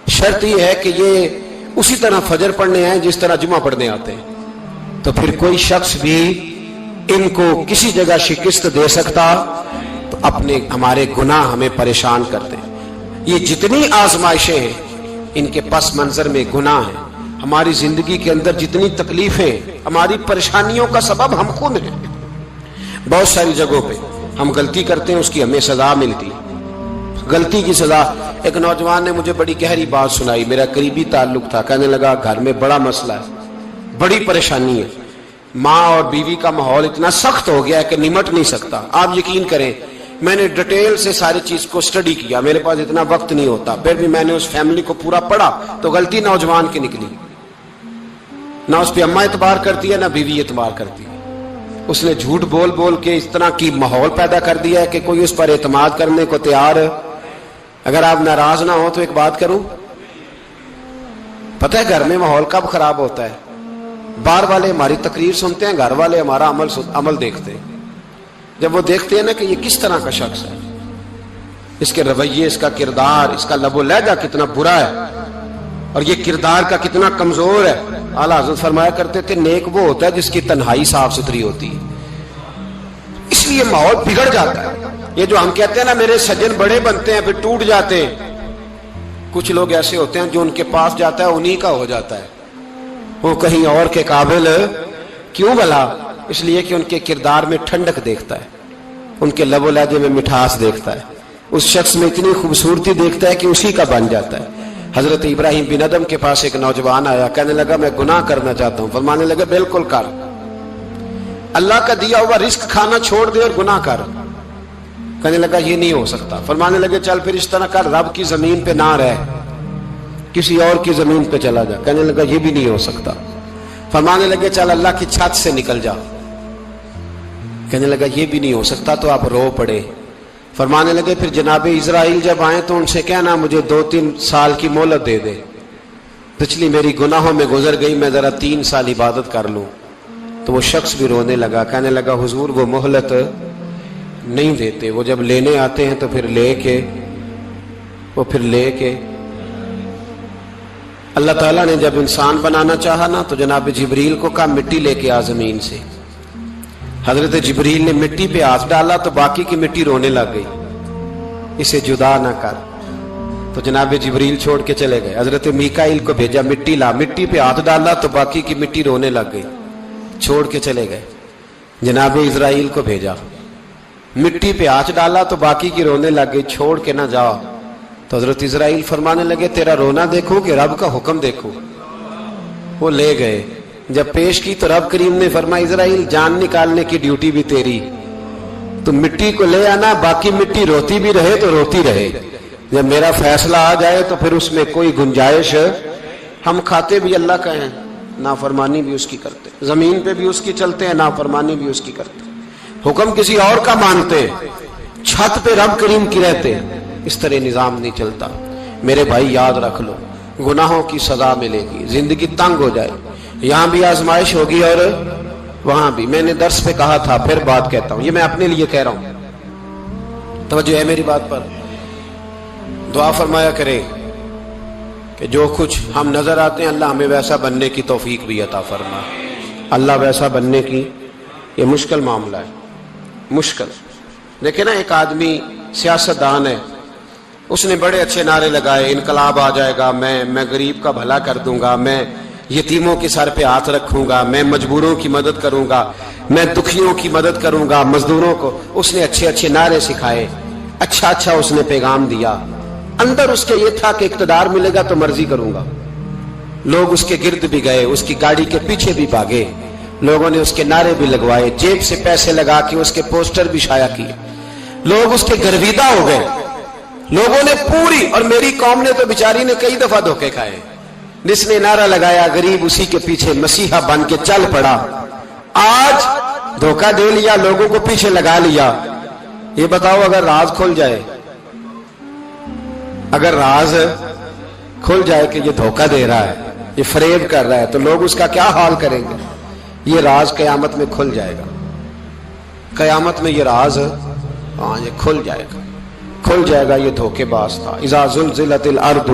شرط یہ ہے کہ یہ اسی طرح فجر پڑھنے آئے جس طرح جمعہ پڑھنے آتے ہیں. تو پھر کوئی شخص بھی ان کو کسی جگہ شکست دے سکتا تو اپنے ہمارے گناہ ہمیں پریشان کرتے ہیں. یہ جتنی آزمائشیں ہیں ان کے پس منظر میں گناہ ہیں. ہماری زندگی کے اندر جتنی تکلیفیں, ہماری پریشانیوں کا سبب ہم خود ہیں. بہت ساری جگہوں پہ ہم غلطی کرتے ہیں, اس کی ہمیں سزا ملتی, غلطی کی سزا. ایک نوجوان نے مجھے بڑی گہری بات سنائی, میرا قریبی تعلق تھا. کہنے لگا گھر میں بڑا مسئلہ ہے, بڑی پریشانی ہے, ماں اور بیوی کا ماحول اتنا سخت ہو گیا ہے کہ نمٹ نہیں سکتا. آپ یقین کریں میں نے ڈیٹیل سے ساری چیز کو سٹڈی کیا, میرے پاس اتنا وقت نہیں ہوتا, پھر بھی میں نے اس فیملی کو پورا پڑھا. تو غلطی نوجوان کی نکلی, نہ اس پہ اماں اعتبار کرتی ہے نہ بیوی اعتبار کرتی ہے. اس نے جھوٹ بول بول کے اس طرح کی ماحول پیدا کر دیا ہے کہ کوئی اس پر اعتماد کرنے کو تیار ہے. اگر آپ ناراض نہ ہو تو ایک بات کروں, پتہ ہے گھر میں ماحول کب خراب ہوتا ہے؟ باہر والے ہماری تقریر سنتے ہیں, گھر والے ہمارا عمل دیکھتے ہیں. جب وہ دیکھتے ہیں نا کہ یہ کس طرح کا شخص ہے, اس کے رویے, اس کا کردار, اس کا لب و لہجہ کتنا برا ہے اور یہ کردار کا کتنا کمزور ہے. اعلیٰ حضرت فرمایا کرتے تھے نیک وہ ہوتا ہے جس کی تنہائی صاف ستھری ہوتی ہے. اس لیے ماحول بگڑ جاتا ہے. یہ جو ہم کہتے ہیں نا میرے سجن بڑے بنتے ہیں پھر ٹوٹ جاتے ہیں, کچھ لوگ ایسے ہوتے ہیں جو ان کے پاس جاتا ہے انہی کا ہو جاتا ہے. وہ کہیں اور کے قابل کیوں بھلا؟ اس لیے کہ ان کے کردار میں ٹھنڈک دیکھتا ہے, ان کے لب و لہجے میں مٹھاس دیکھتا ہے, اس شخص میں اتنی خوبصورتی دیکھتا ہے کہ اسی کا بن جاتا ہے. حضرت ابراہیم بن ادم کے پاس ایک نوجوان آیا, کہنے لگا میں گناہ کرنا چاہتا ہوں. فرمانے لگے بالکل کر, اللہ کا دیا ہوا رزق کھانا چھوڑ دے اور گناہ کر. کہنے لگا یہ نہیں ہو سکتا. فرمانے لگے چل پھر اس طرح کر, رب کی زمین پہ نہ رہ, کسی اور کی زمین پہ چلا جا. کہنے لگا یہ بھی نہیں ہو سکتا. فرمانے لگے چل اللہ کی چھت سے نکل جا. کہنے لگا یہ بھی نہیں ہو سکتا. تو آپ رو پڑے. فرمانے لگے پھر جناب اسرائیل جب آئیں تو ان سے کہنا مجھے 2-3 سال کی مہلت دے دے, پچھلی میری گناہوں میں گزر گئی, میں ذرا 3 سال عبادت کر لوں. تو وہ شخص بھی رونے لگا, کہنے لگا حضور وہ مہلت نہیں دیتے, وہ جب لینے آتے ہیں تو پھر لے کے اللہ تعالیٰ نے جب انسان بنانا چاہا نا تو جناب جبریل کو کہا مٹی لے کے آ زمین سے. حضرت جبریل نے مٹی پہ ہاتھ ڈالا تو باقی کی مٹی رونے لگ گئی, اسے جدا نہ کر. تو جناب جبریل چھوڑ کے چلے گئے. حضرت میکائیل کو بھیجا مٹی لا, مٹی پہ ہاتھ ڈالا تو باقی کی مٹی رونے لگ گئی, چھوڑ کے چلے گئے. جناب اسرائیل کو بھیجا, مٹی پہ ہاتھ ڈالا تو باقی کی رونے لگ گئی, چھوڑ کے نہ جاؤ. تو حضرت اسرائیل فرمانے لگے تیرا رونا دیکھو کہ رب کا حکم دیکھو. وہ لے گئے, جب پیش کی تو رب کریم نے فرمایا اسرائیل جان نکالنے کی ڈیوٹی بھی تیری, تو مٹی کو لے آنا, باقی مٹی روتی بھی رہے تو روتی رہے. جب میرا فیصلہ آ جائے تو پھر اس میں کوئی گنجائش, ہم کھاتے بھی اللہ کا ہیں, نافرمانی بھی اس کی کرتے, زمین پہ بھی اس کی چلتے ہیں, نافرمانی بھی اس کی کرتے, حکم کسی اور کا مانتے, چھت پہ رب کریم کی رہتے. اس طرح نظام نہیں چلتا. میرے بھائی یاد رکھ لو, گناہوں کی سزا ملے گی, زندگی تنگ ہو جائے, یہاں بھی آزمائش ہوگی اور وہاں بھی. میں نے درس پہ کہا تھا, پھر بات کہتا ہوں, یہ میں اپنے لیے کہہ رہا ہوں, توجہ ہے میری بات پر. دعا فرمایا کرے کہ جو کچھ ہم نظر آتے ہیں اللہ ہمیں ویسا بننے کی توفیق بھی عطا فرما. اللہ ویسا بننے کی یہ مشکل معاملہ ہے, مشکل. دیکھیں نا, ایک آدمی سیاستدان ہے, اس نے بڑے اچھے نعرے لگائے, انقلاب آ جائے گا, میں غریب کا بھلا کر دوں گا, میں یتیموں کے سر پہ ہاتھ رکھوں گا, میں مجبوروں کی مدد کروں گا, میں دکھیوں کی مدد کروں گا, مزدوروں کو. اس نے اچھے اچھے نعرے سکھائے, اچھا اس نے پیغام دیا. اندر اس کے یہ تھا کہ اقتدار ملے گا تو مرضی کروں گا. لوگ اس کے گرد بھی گئے, اس کی گاڑی کے پیچھے بھی بھاگے, لوگوں نے اس کے نعرے بھی لگوائے, جیب سے پیسے لگا کے اس کے پوسٹر بھی شائع کیے. لوگ اس کے گرویدہ ہو گئے. لوگوں نے پوری, اور میری قوم نے تو بیچاری نے کئی دفعہ دھوکے کھائے. جس نے نعرہ لگایا غریب اسی کے پیچھے مسیحا بن کے چل پڑا. آج دھوکہ دے لیا, لوگوں کو پیچھے لگا لیا. یہ بتاؤ اگر راز کھل جائے, اگر راز کھل جائے کہ یہ دھوکہ دے رہا ہے, یہ فریب کر رہا ہے, تو لوگ اس کا کیا حال کریں گے؟ یہ راز قیامت میں کھل جائے گا. قیامت میں یہ راز یہ کھل جائے گا, کھل جائے گا. یہ دھوکے باز تھا. اذا زلزلت الارض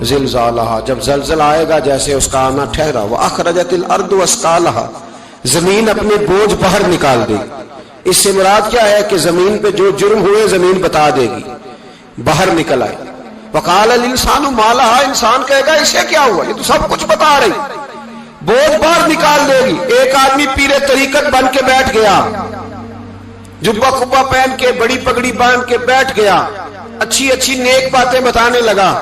زلزالہا, جب زلزلہ آئے گا جیسے اس کا آنا ٹھہرا. واخرجت الارض اثقالہا, زمین اپنے بوجھ باہر نکال دے. اس سے مراد کیا ہے کہ زمین پہ جو جرم ہوئے زمین بتا دے گی, باہر نکل آئے. وقال الانسان ما لہا, انسان کہے گا اسے کیا ہوا, یہ تو سب کچھ بتا رہی. بوجھ باہر نکال دے گی. ایک آدمی پیر طریقت بن کے بیٹھ گیا, جبہ کبہ پہن کے, بڑی پگڑی باندھ کے بیٹھ گیا, اچھی اچھی نیک باتیں بتانے لگا.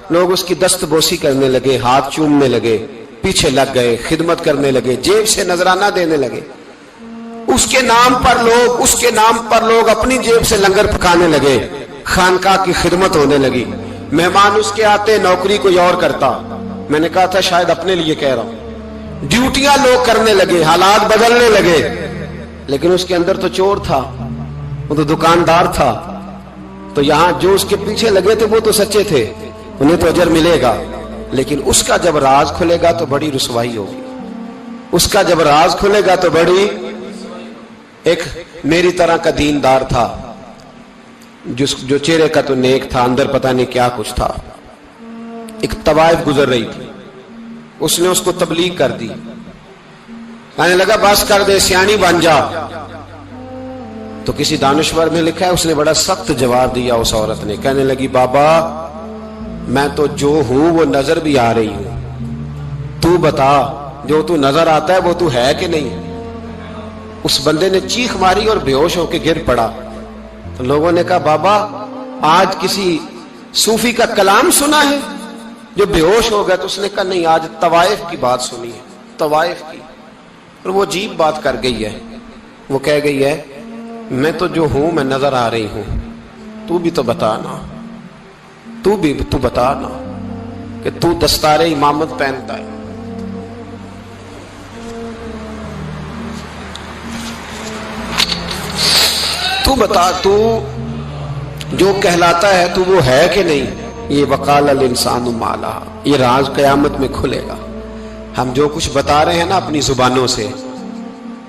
لوگ اس کی دست بوسی کرنے لگے, ہاتھ چومنے لگے, پیچھے لگ گئے, خدمت کرنے لگے, جیب سے نذرانہ دینے لگے. اس کے نام پر لوگ اپنی جیب سے لنگر پکانے لگے, خانقاہ کی خدمت ہونے لگی. مہمان اس کے آتے, نوکری کوئی اور کرتا. میں نے کہا تھا شاید اپنے لیے کہہ رہا ہوں. ڈیوٹیاں لوگ کرنے لگے, حالات بدلنے لگے. لیکن اس کے اندر تو چور تھا, وہ تو دکاندار تھا. تو یہاں جو اس کے پیچھے لگے تھے وہ تو سچے تھے, انہیں تو اجر ملے گا. لیکن اس کا جب راز کھلے گا تو بڑی رسوائی ہوگی. اس کا جب راز کھلے گا تو بڑی. ایک میری طرح کا دیندار تھا, جو چہرے کا تو نیک تھا, اندر پتہ نہیں کیا کچھ تھا. ایک طوائف گزر رہی تھی, اس نے اس کو تبلیغ کر دی. کہنے لگا بس کر دے, سیانی بن جا. تو کسی دانشور میں لکھا ہے اس نے بڑا سخت جواب دیا. اس عورت نے کہنے لگی بابا میں تو جو ہوں وہ نظر بھی آ رہی ہوں, تو بتا جو تو نظر آتا ہے وہ تو ہے کہ نہیں. اس بندے نے چیخ ماری اور بے ہوش ہو کے گر پڑا. تو لوگوں نے کہا بابا آج کسی صوفی کا کلام سنا ہے جو بے ہوش ہو گیا. تو اس نے کہا نہیں, آج طوائف کی بات سنی ہے, طوائف کی. اور وہ عجیب بات کر گئی ہے. وہ کہہ گئی ہے میں تو جو ہوں میں نظر آ رہی ہوں, تو بھی تو بتا نا, تو بتا نا کہ تو دستار امامت پہنتا ہے. تو بتا, تو جو کہلاتا ہے تو وہ ہے کہ نہیں. یہ وقال الانسان ما لہا, یہ راز قیامت میں کھلے گا. ہم جو کچھ بتا رہے ہیں نا اپنی زبانوں سے,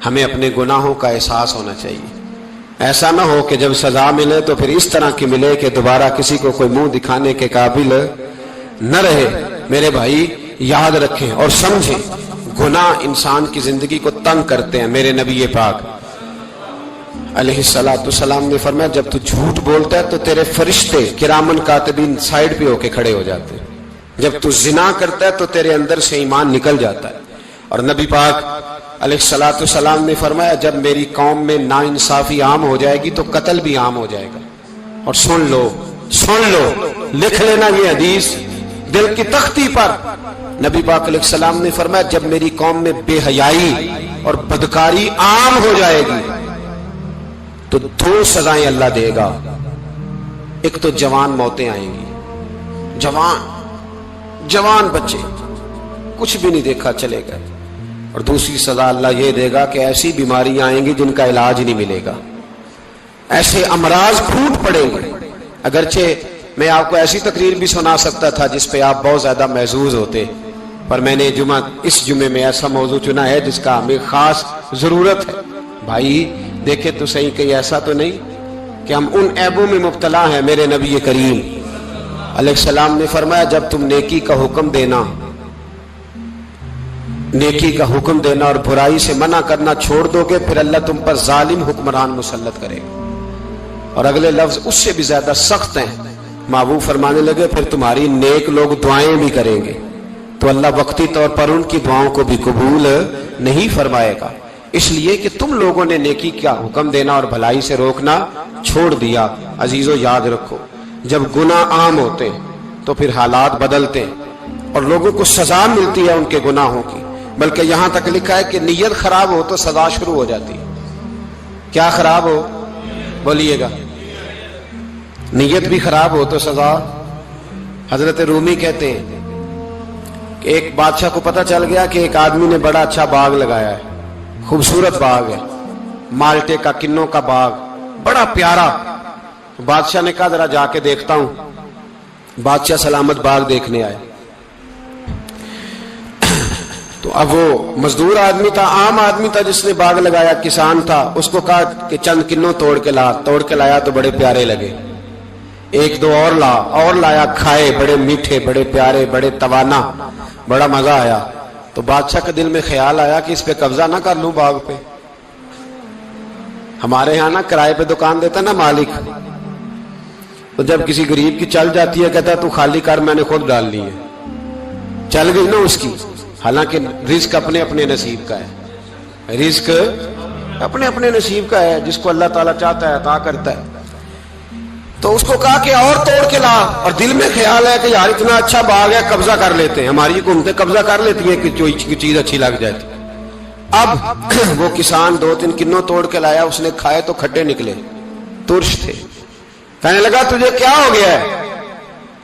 ہمیں اپنے گناہوں کا احساس ہونا چاہیے. ایسا نہ ہو کہ جب سزا ملے تو پھر اس طرح کی ملے کہ دوبارہ کسی کو کوئی منہ دکھانے کے قابل نہ رہے. میرے بھائی یاد رکھیں اور سمجھیں, گناہ انسان کی زندگی کو تنگ کرتے ہیں. میرے نبی پاک علیہ السلام نے فرمایا جب تو جھوٹ بولتا ہے تو تیرے فرشتے کرامن کاتبین سائیڈ پہ ہو کے کھڑے ہو جاتے ہیں. جب تو زنا کرتا ہے تو تیرے اندر سے ایمان نکل جاتا ہے. اور نبی پاک علیہ السلام نے فرمایا جب میری قوم میں ناانصافی عام ہو جائے گی تو قتل بھی عام ہو جائے گا. اور سن لو, لکھ لینا یہ حدیث دل کی تختی پر. نبی پاک علیہ السلام نے فرمایا جب میری قوم میں بے حیائی اور بدکاری عام ہو جائے گی تو 2 سزائیں اللہ دے گا. ایک تو جوان موتیں آئیں گی, جوان بچے کچھ بھی نہیں دیکھا چلے گئے. اور دوسری سزا اللہ یہ دے گا کہ ایسی بیماریاں آئیں گی جن کا علاج نہیں ملے گا, ایسے امراض پھوٹ پڑیں گے. اگرچہ میں آپ کو ایسی تقریر بھی سنا سکتا تھا جس پہ آپ بہت زیادہ محظوظ ہوتے, پر میں نے اس جمعے میں ایسا موضوع چنا ہے جس کا ہمیں خاص ضرورت ہے. بھائی دیکھے تو صحیح, کہیں ایسا تو نہیں کہ ہم ان عیبوں میں مبتلا ہیں. میرے نبی کریم علیہ السلام نے فرمایا جب تم نیکی کا حکم دینا اور برائی سے منع کرنا چھوڑ دو گے، پھر اللہ تم پر ظالم حکمران مسلط کرے گا۔ اور اگلے لفظ اس سے بھی زیادہ سخت ہیں۔ محبوب فرمانے لگے پھر تمہاری نیک لوگ دعائیں بھی کریں گے تو اللہ وقتی طور پر ان کی دعاؤں کو بھی قبول نہیں فرمائے گا، اس لیے کہ تم لوگوں نے نیکی کا حکم دینا اور بھلائی سے روکنا چھوڑ دیا۔ عزیزو یاد رکھو، جب گناہ عام ہوتے ہیں تو پھر حالات بدلتے ہیں اور لوگوں کو سزا ملتی ہے ان کے گناہوں کی، بلکہ یہاں تک لکھا ہے کہ نیت خراب ہو تو سزا شروع ہو جاتی ہے۔ کیا خراب ہو؟ بولیے گا۔ نیت بھی خراب ہو تو سزا۔ حضرت رومی کہتے ہیں کہ ایک بادشاہ کو پتہ چل گیا کہ ایک آدمی نے بڑا اچھا باغ لگایا ہے، خوبصورت باغ ہے، مالٹے کا، کنوں کا باغ، بڑا پیارا۔ بادشاہ نے کہا ذرا جا کے دیکھتا ہوں۔ بادشاہ سلامت باغ دیکھنے آئے تو اب وہ مزدور آدمی تھا، عام آدمی تھا جس نے باغ لگایا، کسان تھا، اس کو کہا کہ چند کنوں توڑ کے لایا تو بڑے پیارے لگے، ایک دو اور لایا، کھائے، بڑے میٹھے، بڑے پیارے، بڑے توانا، بڑا مزہ آیا۔ تو بادشاہ کے دل میں خیال آیا کہ اس پہ قبضہ نہ کر لوں باغ پہ۔ ہمارے یہاں نا کرائے پہ دکان دیتا نا مالک، تو جب کسی غریب کی چل جاتی ہے کہتا ہے تو خالی کر، میں نے خود ڈال لی ہے، چل گئی نا اس کی۔ حالانکہ رزق اپنے اپنے نصیب کا ہے، رزق اپنے اپنے نصیب کا ہے، جس کو اللہ تعالیٰ چاہتا ہے عطا کرتا ہے۔ تو اس کو کہا کہ اور توڑ کے لا، اور دل میں خیال ہے کہ یار اتنا اچھا باغ ہے، قبضہ کر لیتے ہیں، ہماری حکومتیں قبضہ کر لیتی ہیں کہ جو چیز اچھی لگ جاتی۔ اب وہ کسان دو تین کنوں توڑ کے لایا، اس نے کھائے تو کھٹے نکلے، ترش تھے۔ کہنے لگا تجھے کیا ہو گیا ہے؟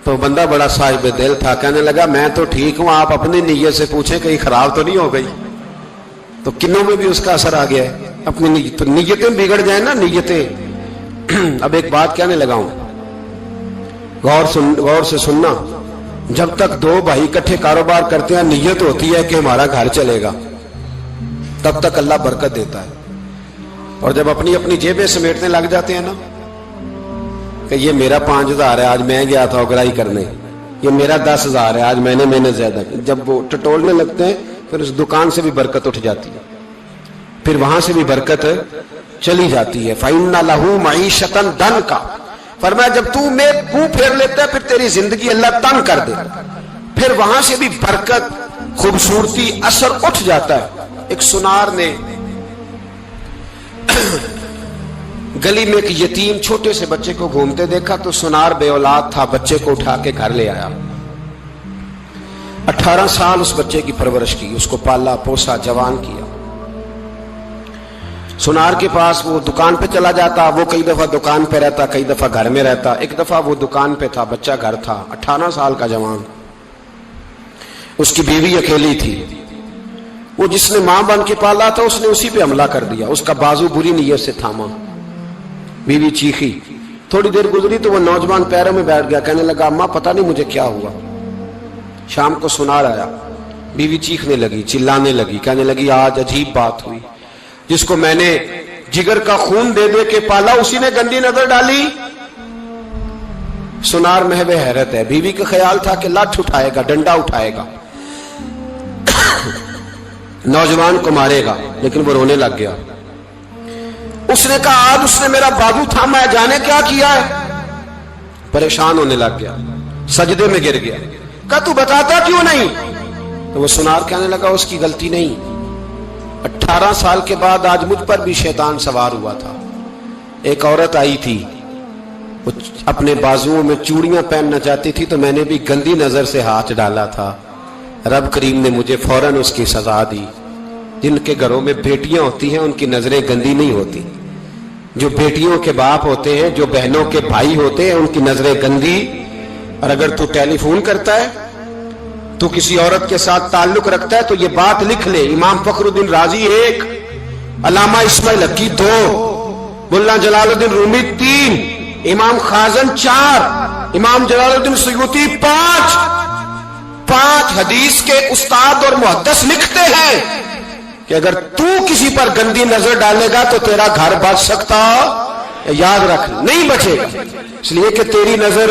تو بندہ بڑا صاحب دل تھا، کہنے لگا میں تو ٹھیک ہوں، آپ اپنی نیت سے پوچھیں کہیں خراب تو نہیں ہو گئی۔ تو کنوں میں بھی اس کا اثر آ گیا ہے، اپنی نیتیں بگڑ جائیں نا، نیتیں۔ اب ایک بات کہنے لگا ہوں، غور سے سننا، جب تک دو بھائی اکٹھے کاروبار کرتے ہیں نیت ہوتی ہے کہ ہمارا گھر چلے گا، تب تک اللہ برکت دیتا ہے۔ اور جب اپنی اپنی جیبیں سمیٹنے لگ جاتے ہیں نا کہ یہ میرا 5,000 ہے، آج میں گیا تھا اگرائی کرنے، یہ میرا 10,000 ہے، آج میں نے محنت زیادہ کی، جب وہ ٹٹولنے لگتے ہیں پھر اس دکان سے بھی برکت اٹھ جاتی ہے، پھر وہاں سے بھی برکت چلی جاتی ہے۔ فَإِنَّ لَهُ مَعِيشَةً ضَنْكَ، فرمایا جب تو میں منہ پھیر لیتا ہے پھر تیری زندگی اللہ تنگ کر دے، پھر وہاں سے بھی برکت، خوبصورتی، اثر اٹھ جاتا ہے۔ ایک سنار نے گلی میں ایک یتیم چھوٹے سے بچے کو گھومتے دیکھا تو سنار بے اولاد تھا، بچے کو اٹھا کے گھر لے آیا، 18 سال اس بچے کی پرورش کی، اس کو پالا پوسا، جوان کیا۔ سنار کے پاس وہ دکان پہ چلا جاتا، وہ کئی دفعہ دکان پہ رہتا، کئی دفعہ گھر میں رہتا۔ ایک دفعہ وہ دکان پہ تھا، بچہ گھر تھا، 18 سال کا جوان، اس کی بیوی اکیلی تھی۔ وہ جس نے ماں بن کے پالا تھا اس نے اسی پہ حملہ کر دیا، اس کا بازو بری نیت سے تھاما، بیوی چیخی۔ تھوڑی دیر گزری تو وہ نوجوان پیروں میں بیٹھ گیا، کہنے لگا اماں پتہ نہیں مجھے کیا ہوا۔ شام کو سنار آیا، بیوی چیخنے لگی، چلانے لگی، کہنے لگی آج عجیب بات ہوئی، جس کو میں نے جگر کا خون دے دے کے پالا اسی نے گندی نظر ڈالی۔ سنار محو حیرت ہے، بیوی کا خیال تھا کہ لاٹھ اٹھائے گا، ڈنڈا اٹھائے گا، نوجوان کو مارے گا، لیکن وہ رونے لگ گیا۔ اس نے کہا آج اس نے میرا بازو تھاما ہے، جانے کیا کیا ہے، پریشان ہونے لگ گیا، سجدے میں گر گیا۔ کہا تو بتاتا کیوں نہیں؟ تو وہ سنار کہنے لگا اس کی غلطی نہیں، 18 سال کے بعد آج مجھ پر بھی شیطان سوار ہوا تھا۔ ایک عورت آئی تھی، وہ اپنے بازوؤں میں چوڑیاں پہننا چاہتی تھی تو میں نے بھی گندی نظر سے ہاتھ ڈالا تھا، رب کریم نے مجھے فوراً اس کی سزا دی۔ جن کے گھروں میں بیٹیاں ہوتی ہیں ان کی نظریں گندی نہیں ہوتی، جو بیٹیوں کے باپ ہوتے ہیں، جو بہنوں کے بھائی ہوتے ہیں، ان کی نظریں گندی۔ اور اگر تو ٹیلی فون کرتا ہے، تو کسی عورت کے ساتھ تعلق رکھتا ہے تو یہ بات لکھ لے، امام فخر الدین رازی 1، علامہ اسماعیل حقی 2، ملا جلال الدین رومی 3، امام خازن 4، امام جلال الدین سیوطی 5 حدیث کے استاد اور محدث لکھتے ہیں کہ اگر تو کسی پر گندی نظر ڈالے گا تو تیرا گھر بچ سکتا، یاد رکھ نہیں بچے گا، اس لیے کہ تیری نظر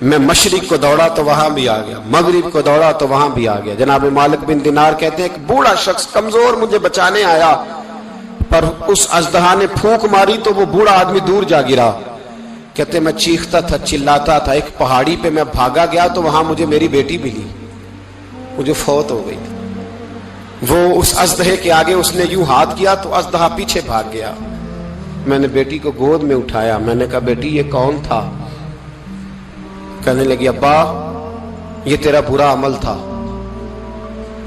میں مشرق کو دوڑا تو وہاں بھی آ گیا، مغرب کو دوڑا تو وہاں بھی آ گیا۔ جناب مالک بن دینار کہتے ہیں ایک بوڑھا شخص کمزور مجھے بچانے آیا، پر اس اژدہا نے پھونک ماری تو وہ بوڑھا آدمی دور جا گرا۔ کہتے میں چیختا تھا، چلاتا تھا، ایک پہاڑی پہ میں بھاگا گیا تو وہاں مجھے میری بیٹی ملی، وہ جو فوت ہو گئی۔ وہ اس اژدہے کے آگے اس نے یوں ہاتھ کیا تو اژدہا پیچھے بھاگ گیا۔ میں نے بیٹی کو گود میں اٹھایا، میں نے کہا بیٹی یہ کون تھا؟ کہنے لگی ابا یہ تیرا برا عمل تھا،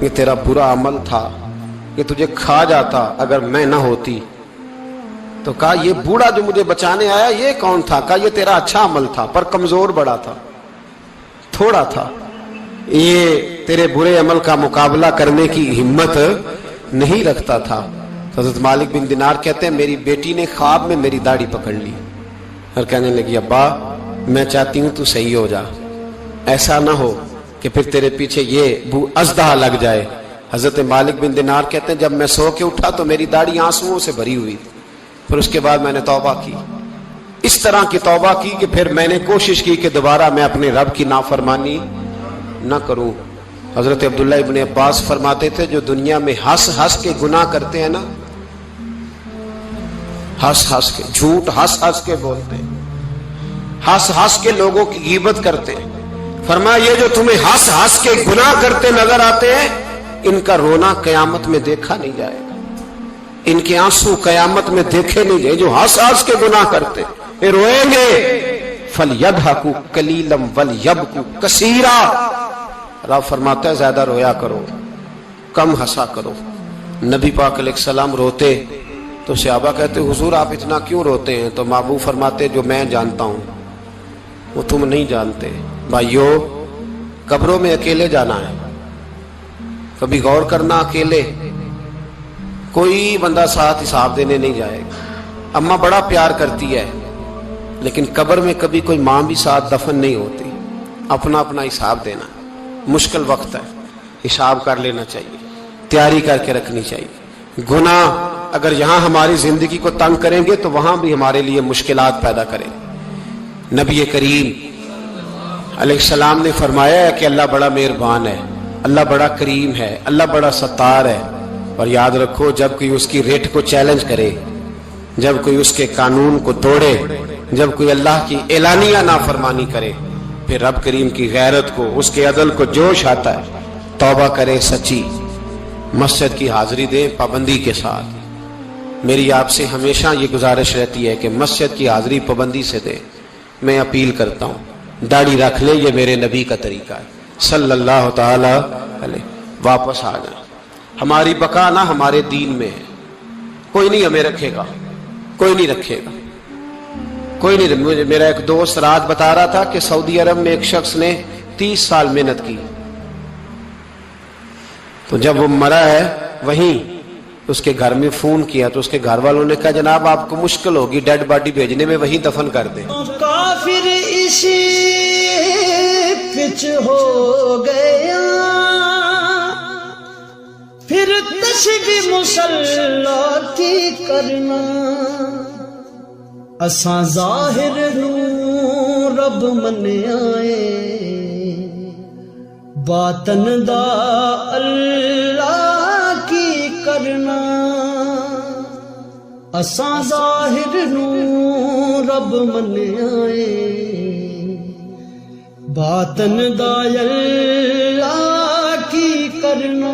یہ تیرا برا عمل تھا، یہ تجھے کھا جاتا اگر میں نہ ہوتی۔ تو کہا یہ بوڑھا جو مجھے بچانے آیا یہ کون تھا؟ کہا یہ تیرا اچھا عمل تھا پر کمزور بڑا تھا، تھوڑا تھا، یہ تیرے برے عمل کا مقابلہ کرنے کی ہمت نہیں رکھتا تھا۔ حضرت مالک بن دینار کہتے ہیں میری بیٹی نے خواب میں میری داڑھی پکڑ لی اور کہنے لگی ابا میں چاہتی ہوں تو صحیح ہو جا، ایسا نہ ہو کہ پھر تیرے پیچھے یہ اژدہا لگ جائے۔ حضرت مالک بن دینار کہتے ہیں جب میں سو کے اٹھا تو میری داڑھی آنسوؤں سے بھری ہوئی، پھر اس کے بعد میں نے توبہ کی، اس طرح کی توبہ کی کہ پھر میں نے کوشش کی کہ دوبارہ میں اپنے رب کی نافرمانی نہ کروں۔ حضرت عبداللہ ابن عباس فرماتے تھے جو دنیا میں ہنس ہنس کے گناہ کرتے ہیں نا، ہنس ہنس کے جھوٹ ہنس ہنس کے بولتے ہیں، ہنس ہنس کے لوگوں کی غیبت کرتے ہیں، فرمایا یہ جو تمہیں ہنس ہنس کے گناہ کرتے نظر آتے ہیں ان کا رونا قیامت میں دیکھا نہیں جائے گا، ان کے آنسو قیامت میں دیکھے نہیں جائے۔ جو ہنس ہنس کے گناہ کرتے یہ روئیں گے، فَلْيَضْحَكُوا قَلِيلًا وَلْيَبْكُوا كَثِيرًا۔ رب فرماتا ہے زیادہ رویا کرو کم ہنسا کرو۔ نبی پاک علیہ السلام روتے تو صحابہ کہتے حضور آپ اتنا کیوں روتے ہیں؟ تو محبوب فرماتے جو میں جانتا ہوں وہ تم نہیں جانتے۔ بھائیو قبروں میں اکیلے جانا ہے، کبھی غور کرنا، اکیلے کوئی بندہ ساتھ حساب دینے نہیں جائے گا۔ اماں بڑا پیار کرتی ہے لیکن قبر میں کبھی کوئی ماں بھی ساتھ دفن نہیں ہوتی، اپنا اپنا حساب دینا، مشکل وقت ہے، حساب کر لینا چاہیے، تیاری کر کے رکھنی چاہیے۔ گناہ اگر یہاں ہماری زندگی کو تنگ کریں گے تو وہاں بھی ہمارے لیے مشکلات پیدا کریں گے۔ نبی کریم علیہ السلام نے فرمایا ہے کہ اللہ بڑا مہربان ہے، اللہ بڑا کریم ہے، اللہ بڑا ستار ہے، اور یاد رکھو جب کوئی اس کی ریٹ کو چیلنج کرے، جب کوئی اس کے قانون کو توڑے، جب کوئی اللہ کی اعلانیہ نافرمانی کرے، پھر رب کریم کی غیرت کو، اس کے عدل کو جوش آتا ہے، توبہ کرے سچی، مسجد کی حاضری دیں پابندی کے ساتھ۔ میری آپ سے ہمیشہ یہ گزارش رہتی ہے کہ مسجد کی حاضری پابندی سے دیں۔ میں اپیل کرتا ہوں داڑھی رکھ لیں، یہ میرے نبی کا طریقہ ہے صلی اللہ تعالی علیہ۔ واپس آ جائیں، ہماری بقا نہ ہمارے دین میں ہے، کوئی نہیں ہمیں رکھے گا، کوئی نہیں رکھے گا، کوئی نہیں۔ میرا ایک دوست رات بتا رہا تھا کہ سعودی عرب میں ایک شخص نے 30 سال محنت کی، تو جب وہ مرا ہے وہیں اس کے گھر میں فون کیا تو اس کے گھر والوں نے کہا جناب آپ کو مشکل ہوگی ڈیڈ باڈی بھیجنے میں، وہیں دفن کر دیں۔ کافر اسی پچ ہو گیا، پھر تشبیہ مسلح کی کرنا، اساں ظاہر نو رب منیائے، باطن دا اللہ کی کرنا، اساں ظاہر نو رب منیائے، باطن دا اللہ کی کرنا۔